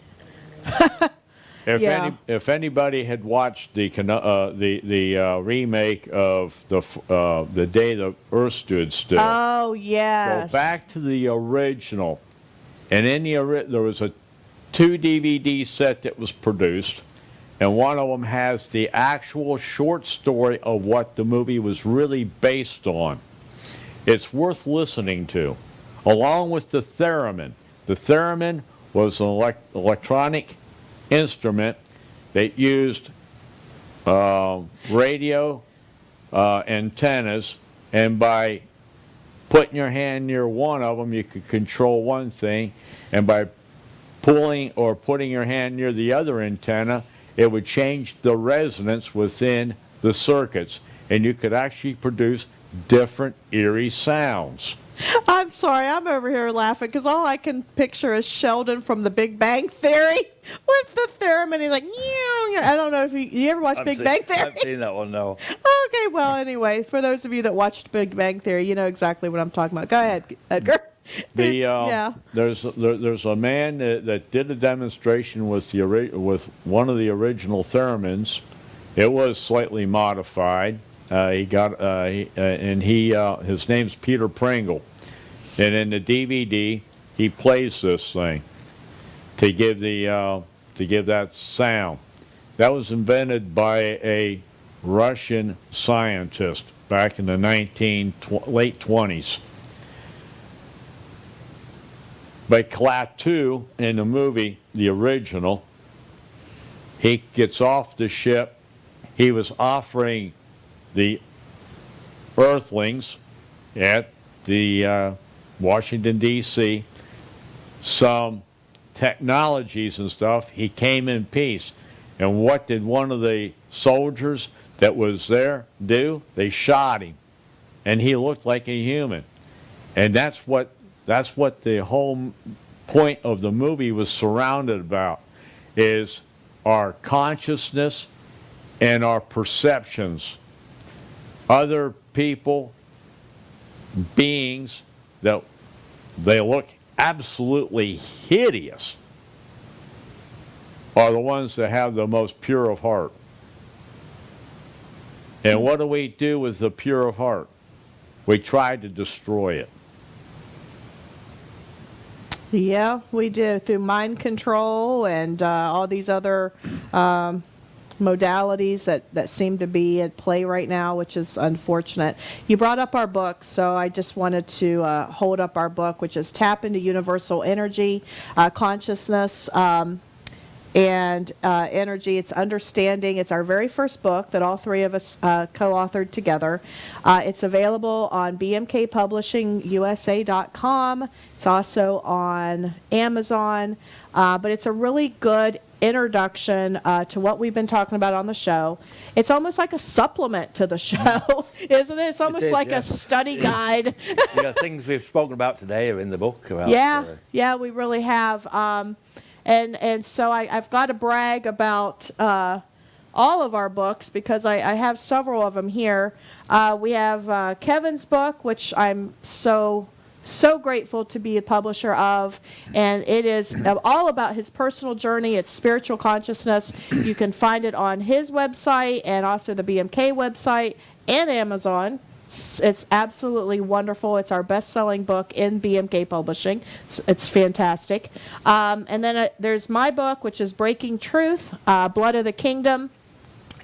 Speaker 1: Yeah.
Speaker 6: If anybody had watched the remake of the Day the Earth Stood Still,
Speaker 1: Oh, yes.
Speaker 6: go back to the original, and in there was a 2 DVD set that was produced, and one of them has the actual short story of what the movie was really based on. It's worth listening to, along with the theremin. The theremin was an electronic instrument that used radio antennas, and by putting your hand near one of them, you could control one thing, and by pulling or putting your hand near the other antenna, it would change the resonance within the circuits, and you could actually produce different eerie sounds.
Speaker 1: I'm sorry, I'm over here laughing because all I can picture is Sheldon from The Big Bang Theory with the theremin. He's like, meow. I don't know if you ever watch Big Bang Theory?
Speaker 7: I've seen that one, no.
Speaker 1: Okay, well, anyway, for those of you that watched Big Bang Theory, you know exactly what I'm talking about. Go ahead, Edgar. Yeah.
Speaker 6: There's a man that did a demonstration with one of the original theremins. It was slightly modified. His name's Peter Pringle, and in the DVD he plays this thing to give that sound. That was invented by a Russian scientist back in the late 20s. But Klaatu in the movie, the original, he gets off the ship. He was offering the Earthlings at the Washington, D.C. some technologies and stuff. He came in peace. And what did one of the soldiers that was there do? They shot him. And he looked like a human. And that's what the whole point of the movie was surrounded about, is our consciousness and our perceptions. Other people, beings that they look absolutely hideous, are the ones that have the most pure of heart. And what do we do with the pure of heart? We try to destroy it.
Speaker 1: Yeah, we do, through mind control and all these other modalities that seem to be at play right now, which is unfortunate. You brought up our book, so I just wanted to hold up our book, which is Tap into Universal Energy, Consciousness, and Energy. It's Understanding. It's our very first book that all three of us co-authored together. It's available on bmkpublishingusa.com. It's also on Amazon, but it's a really good introduction to what we've been talking about on the show. It's almost like a supplement to the show, isn't it? It's almost like a study guide.
Speaker 7: Yeah, things we've spoken about today are in the book. About,
Speaker 1: yeah, we really have. And so I've got to brag about all of our books, because I have several of them here. We have Kevin's book, which I'm so grateful to be a publisher of, and it is all about his personal journey. It's spiritual consciousness. You can find it on his website and also the BMK website and Amazon. It's absolutely wonderful. It's our best-selling book in BMK Publishing. It's fantastic. And then there's my book, which is Breaking Truth, Blood of the Kingdom.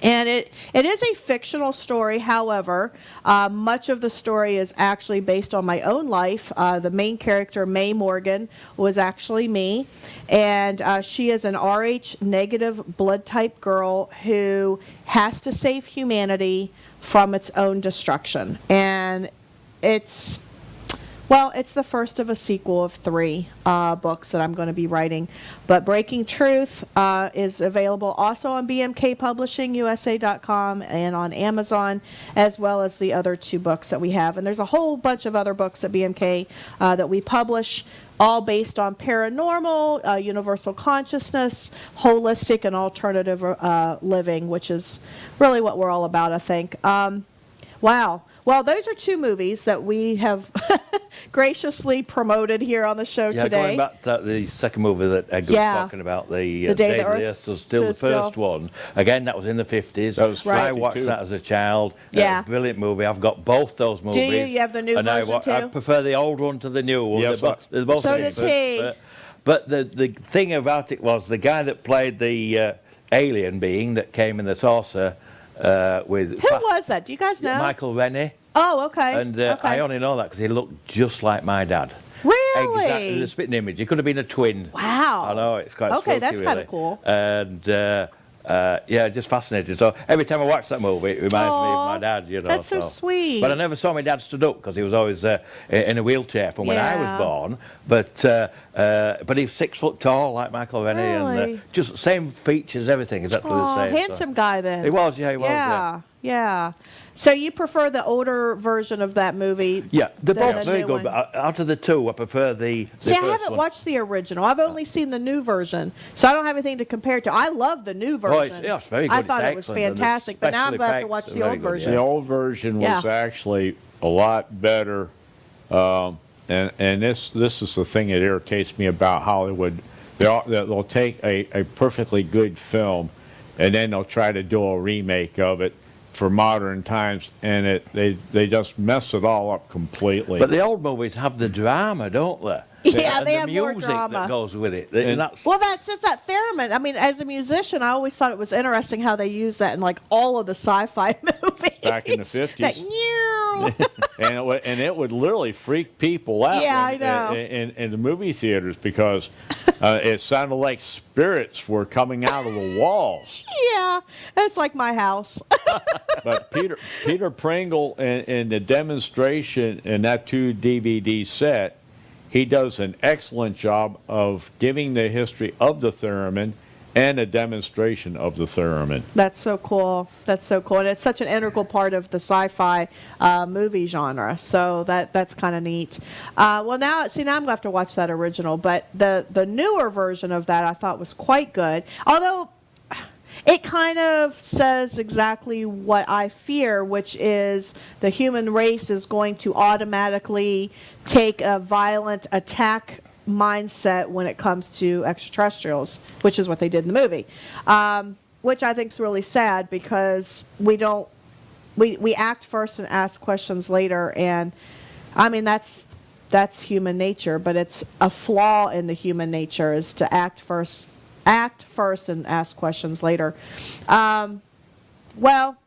Speaker 1: And it is a fictional story. However, much of the story is actually based on my own life. The main character, May Morgan, was actually me. And she is an RH negative blood type girl who has to save humanity from its own destruction. And it's the first of a sequel of 3 books that I'm going to be writing. But Breaking Truth is available also on bmkpublishingusa.com and on Amazon, as well as the other 2 books that we have. And there's a whole bunch of other books at BMK that we publish, all based on paranormal, universal consciousness, holistic, and alternative living, which is really what we're all about, I think. Wow. Well, those are 2 movies that we have graciously promoted here on the show today.
Speaker 7: Going back to the second movie that Edgar was talking about, the Day the Earth Stood Still, the first one. Again, that was in the 50s.
Speaker 6: That was
Speaker 7: I watched that as a child.
Speaker 1: Yeah.
Speaker 7: Brilliant movie. I've got both those movies.
Speaker 1: Do you? You have the new version too?
Speaker 7: I prefer the old one to the new one.
Speaker 6: Yes,
Speaker 7: they're both
Speaker 1: so does he.
Speaker 7: But the thing about it was the guy that played the alien being that came in the saucer with...
Speaker 1: Who was that? Do you guys know?
Speaker 7: Michael Rennie.
Speaker 1: Oh, okay.
Speaker 7: And I only know that because he looked just like my dad.
Speaker 1: Really?
Speaker 7: Exactly, the spitting image. He could have been a twin.
Speaker 1: Wow.
Speaker 7: I know, it's quite
Speaker 1: okay,
Speaker 7: spooky,
Speaker 1: that's kind of
Speaker 7: really.
Speaker 1: cool.
Speaker 7: And just fascinating. So every time I watch that movie, it reminds me of my dad.
Speaker 1: That's so sweet.
Speaker 7: But I never saw my dad stood up because he was always in a wheelchair from when I was born. But he was 6 foot tall, like Michael Rennie, and just same features, everything exactly the same.
Speaker 1: Handsome guy then.
Speaker 7: He was, yeah, he was.
Speaker 1: Yeah. So you prefer the older version of that movie?
Speaker 7: Yeah, they're both
Speaker 1: the
Speaker 7: very
Speaker 1: new
Speaker 7: good.
Speaker 1: one?
Speaker 7: But out of the 2, I prefer the
Speaker 1: See,
Speaker 7: first
Speaker 1: I haven't
Speaker 7: one.
Speaker 1: watched the original. I've only seen the new version, so I don't have anything to compare it to. I love the new version.
Speaker 7: It's very good.
Speaker 1: I thought it was fantastic, but now I'm going to have to watch the old version.
Speaker 6: The old version was actually a lot better. And this is the thing that irritates me about Hollywood. They'll take a perfectly good film, and then they'll try to do a remake of it for modern times, and they just mess it all up completely.
Speaker 7: But the old movies have the drama, don't they?
Speaker 1: Yeah,
Speaker 7: and
Speaker 1: they
Speaker 7: the
Speaker 1: have more
Speaker 7: music
Speaker 1: drama
Speaker 7: that goes with it.
Speaker 1: It's that theremin. I mean, as a musician, I always thought it was interesting how they use that in like all of the sci-fi movies.
Speaker 6: Back in the 50s.
Speaker 1: That, true.
Speaker 6: and it would literally freak people out.
Speaker 1: Yeah, I know.
Speaker 6: In the movie theaters because it sounded like spirits were coming out of the walls.
Speaker 1: Yeah, it's like my house.
Speaker 6: But Peter Pringle in the demonstration in that 2 DVD set, he does an excellent job of giving the history of the theremin and a demonstration of the theremin.
Speaker 1: That's so cool. That's so cool. And it's such an integral part of the sci-fi movie genre. So that's kind of neat. Well, now I'm going to have to watch that original. But the newer version of that I thought was quite good. Although it kind of says exactly what I fear, which is the human race is going to automatically take a violent attack mindset when it comes to extraterrestrials, which is what they did in the movie, which I think is really sad because we act first and ask questions later, and I mean that's human nature, but it's a flaw in the human nature is to act first and ask questions later. Well,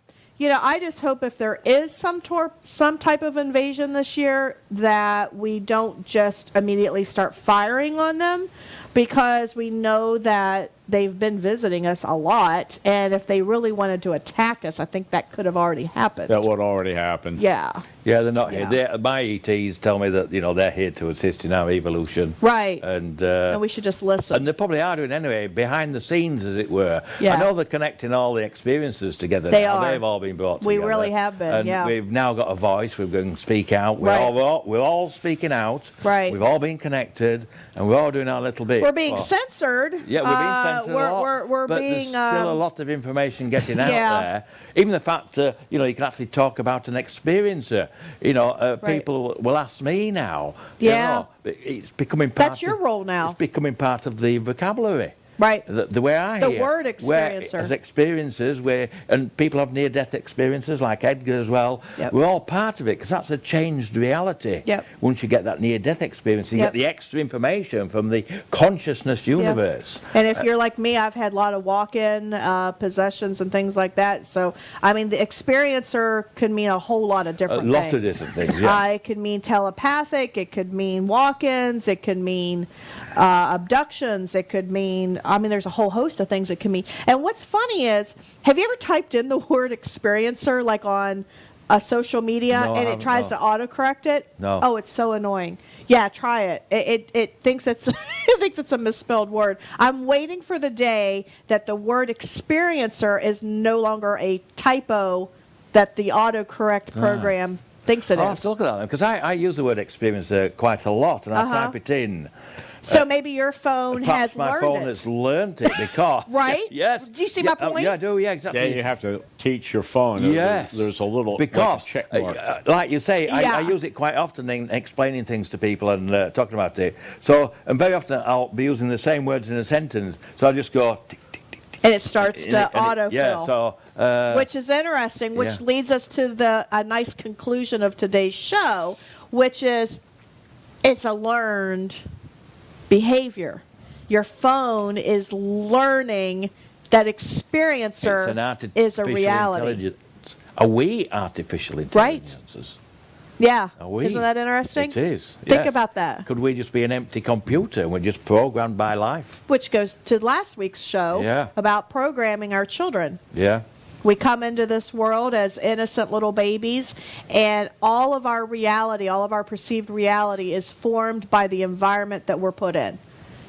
Speaker 1: I just hope if there is some type of invasion this year that we don't just immediately start firing on them, because we know that they've been visiting us a lot, and if they really wanted to attack us, I think that could have already happened.
Speaker 6: That would already happen.
Speaker 1: Yeah.
Speaker 7: Yeah, they're not
Speaker 1: Yeah.
Speaker 7: here. My ETs tell me that they're here to assist in our evolution.
Speaker 1: Right.
Speaker 7: And
Speaker 1: we should just listen.
Speaker 7: And they probably are doing anyway, behind the scenes, as it were.
Speaker 1: Yeah.
Speaker 7: I know they're connecting all the experiences together.
Speaker 1: They
Speaker 7: now.
Speaker 1: are.
Speaker 7: They've all been brought
Speaker 1: We
Speaker 7: together.
Speaker 1: really have been,
Speaker 7: and
Speaker 1: yeah.
Speaker 7: we've now got a voice. We're going to speak out. We're
Speaker 1: Right.
Speaker 7: we're all speaking out.
Speaker 1: Right.
Speaker 7: We've all been connected, and we're all doing our little bit.
Speaker 1: We're being censored.
Speaker 7: Yeah, we're being censored a lot.
Speaker 1: We're
Speaker 7: but
Speaker 1: being
Speaker 7: there's still a lot of information getting out
Speaker 1: Yeah.
Speaker 7: there. Even the fact that you can actually talk about an experiencer. People will ask me now.
Speaker 1: Yeah.
Speaker 7: It's becoming part.
Speaker 1: That's your role now.
Speaker 7: It's becoming part of the vocabulary.
Speaker 1: Right.
Speaker 7: The way I
Speaker 1: The
Speaker 7: hear.
Speaker 1: word experiencer.
Speaker 7: As experiences, and people have near-death experiences like Edgar as well.
Speaker 1: Yep.
Speaker 7: We're all part of it because that's a changed reality.
Speaker 1: Yep.
Speaker 7: Once you get that near-death experience, you
Speaker 1: Yep.
Speaker 7: get the extra information from the consciousness universe.
Speaker 1: And if you're like me, I've had a lot of walk-in possessions and things like that. So, I mean, the experiencer could mean a whole lot of different things.
Speaker 7: A lot of different things, yeah.
Speaker 1: It could mean telepathic. It could mean walk-ins. It could mean abductions. It could mean, there's a whole host of things it can mean. And what's funny is, have you ever typed in the word experiencer, like on social media,
Speaker 7: No, I
Speaker 1: and it
Speaker 7: haven't,
Speaker 1: tries to autocorrect it?
Speaker 7: No.
Speaker 1: Oh, it's so annoying. Yeah, try it. It thinks it's it thinks it's a misspelled word. I'm waiting for the day that the word experiencer is no longer a typo that the autocorrect program thinks it
Speaker 7: I'll have
Speaker 1: is.
Speaker 7: to look at that because I use the word experiencer quite a lot, and I type it in.
Speaker 1: So maybe your phone
Speaker 7: Perhaps
Speaker 1: has
Speaker 7: my
Speaker 1: learned
Speaker 7: phone
Speaker 1: it.
Speaker 7: has learned it because
Speaker 1: Right?
Speaker 7: Yes.
Speaker 1: Do you see my point?
Speaker 7: Yeah, I do. Yeah, exactly.
Speaker 6: Yeah, you have to teach your phone.
Speaker 7: Yes.
Speaker 6: There's a little
Speaker 7: because,
Speaker 6: like a check mark.
Speaker 7: like you say,
Speaker 1: Yeah.
Speaker 7: I use it quite often in explaining things to people and talking about it. So, and very often I'll be using the same words in a sentence. So I just go, tick, tick, tick, tick,
Speaker 1: And it starts
Speaker 7: and
Speaker 1: to
Speaker 7: it- and
Speaker 1: autofill.
Speaker 7: Yeah. So.
Speaker 1: Which is interesting, which
Speaker 7: yeah.
Speaker 1: leads us to a nice conclusion of today's show, which is it's a learned behavior. Your phone is learning that experiencer
Speaker 7: It's an artificial
Speaker 1: is a reality.
Speaker 7: intelligence. Are we artificial
Speaker 1: Right.
Speaker 7: intelligences?
Speaker 1: Yeah.
Speaker 7: Are we?
Speaker 1: Isn't that interesting?
Speaker 7: It is.
Speaker 1: Think
Speaker 7: yes.
Speaker 1: about that.
Speaker 7: Could we just be an empty computer and we're just programmed by life?
Speaker 1: Which goes to last week's show
Speaker 7: Yeah.
Speaker 1: about programming our children.
Speaker 7: Yeah.
Speaker 1: We come into this world as innocent little babies, and all of our reality, all of our perceived reality is formed by the environment that we're put in.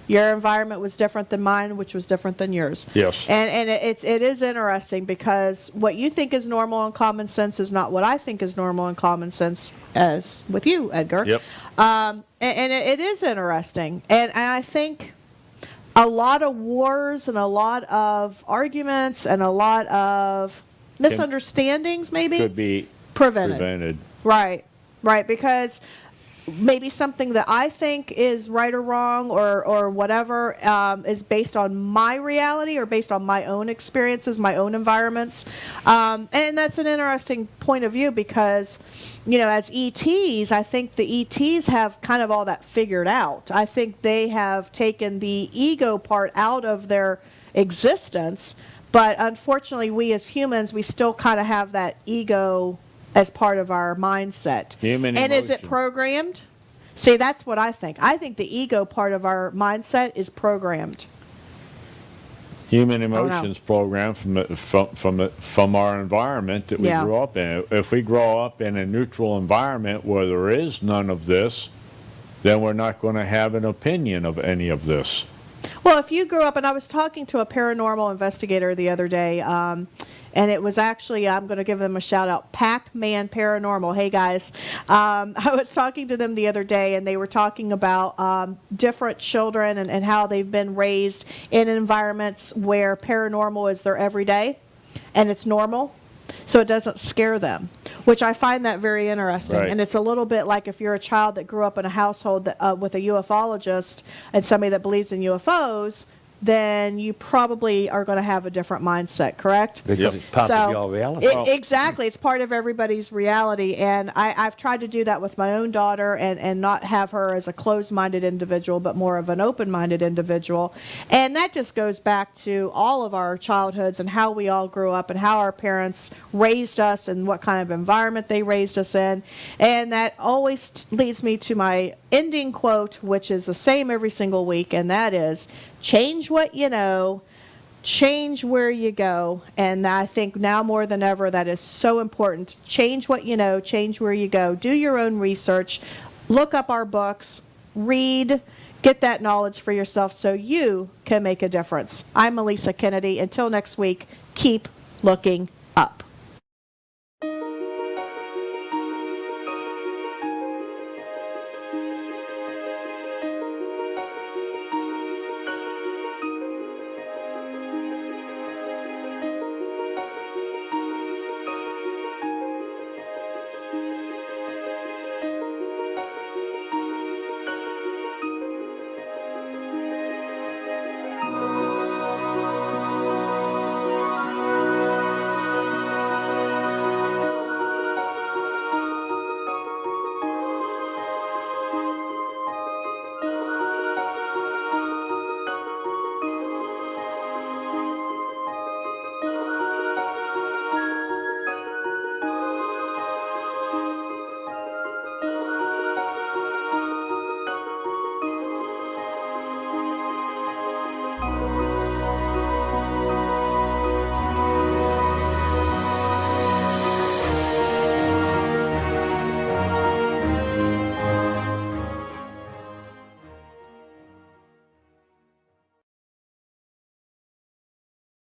Speaker 1: Your environment was different than mine, which was different than yours.
Speaker 6: Yes.
Speaker 1: And it is interesting because what you think is normal and common sense is not what I think is normal and common sense as with you, Edgar.
Speaker 6: Yep.
Speaker 1: And it is interesting. And I think a lot of wars and a lot of arguments and a lot of misunderstandings maybe
Speaker 6: Could be
Speaker 1: prevented. Right, because maybe something that I think is right or wrong or whatever is based on my reality or based on my own experiences, my own environments. And that's an interesting point of view because, as ETs, I think the ETs have kind of all that figured out. I think they have taken the ego part out of their existence. But unfortunately, we as humans, we still kind of have that ego as part of our mindset.
Speaker 6: Human
Speaker 1: and is it
Speaker 6: emotion.
Speaker 1: programmed? See, that's what I think. I think the ego part of our mindset is programmed.
Speaker 6: Human
Speaker 1: know.
Speaker 6: emotions programmed from our environment that we
Speaker 1: Yeah.
Speaker 6: grew up in. If we grow up in a neutral environment where there is none of this, then we're not going to have an opinion of any of this.
Speaker 1: Well, if you grew up, and I was talking to a paranormal investigator the other day, and it was actually, I'm going to give them a shout out, Pac-Man Paranormal. Hey guys, I was talking to them the other day, and they were talking about different children and how they've been raised in environments where paranormal is their everyday, and it's normal. So it doesn't scare them, which I find that very interesting.
Speaker 6: Right.
Speaker 1: And it's a little bit like if you're a child that grew up in a household that, with a ufologist and somebody that believes in UFOs, then you probably are going to have a different mindset, correct?
Speaker 7: Because it's part of your reality.
Speaker 1: Exactly. It's part of everybody's reality. And I've tried to do that with my own daughter and not have her as a closed-minded individual, but more of an open-minded individual. And that just goes back to all of our childhoods and how we all grew up and how our parents raised us and what kind of environment they raised us in. And that always leads me to my ending quote, which is the same every single week, and that is, change what you know, change where you go. And I think now more than ever that is so important. Change what you know, change where you go. Do your own research, look up our books, read, get that knowledge for yourself so you can make a difference. I'm Melisa Kennedy. Until next week, keep looking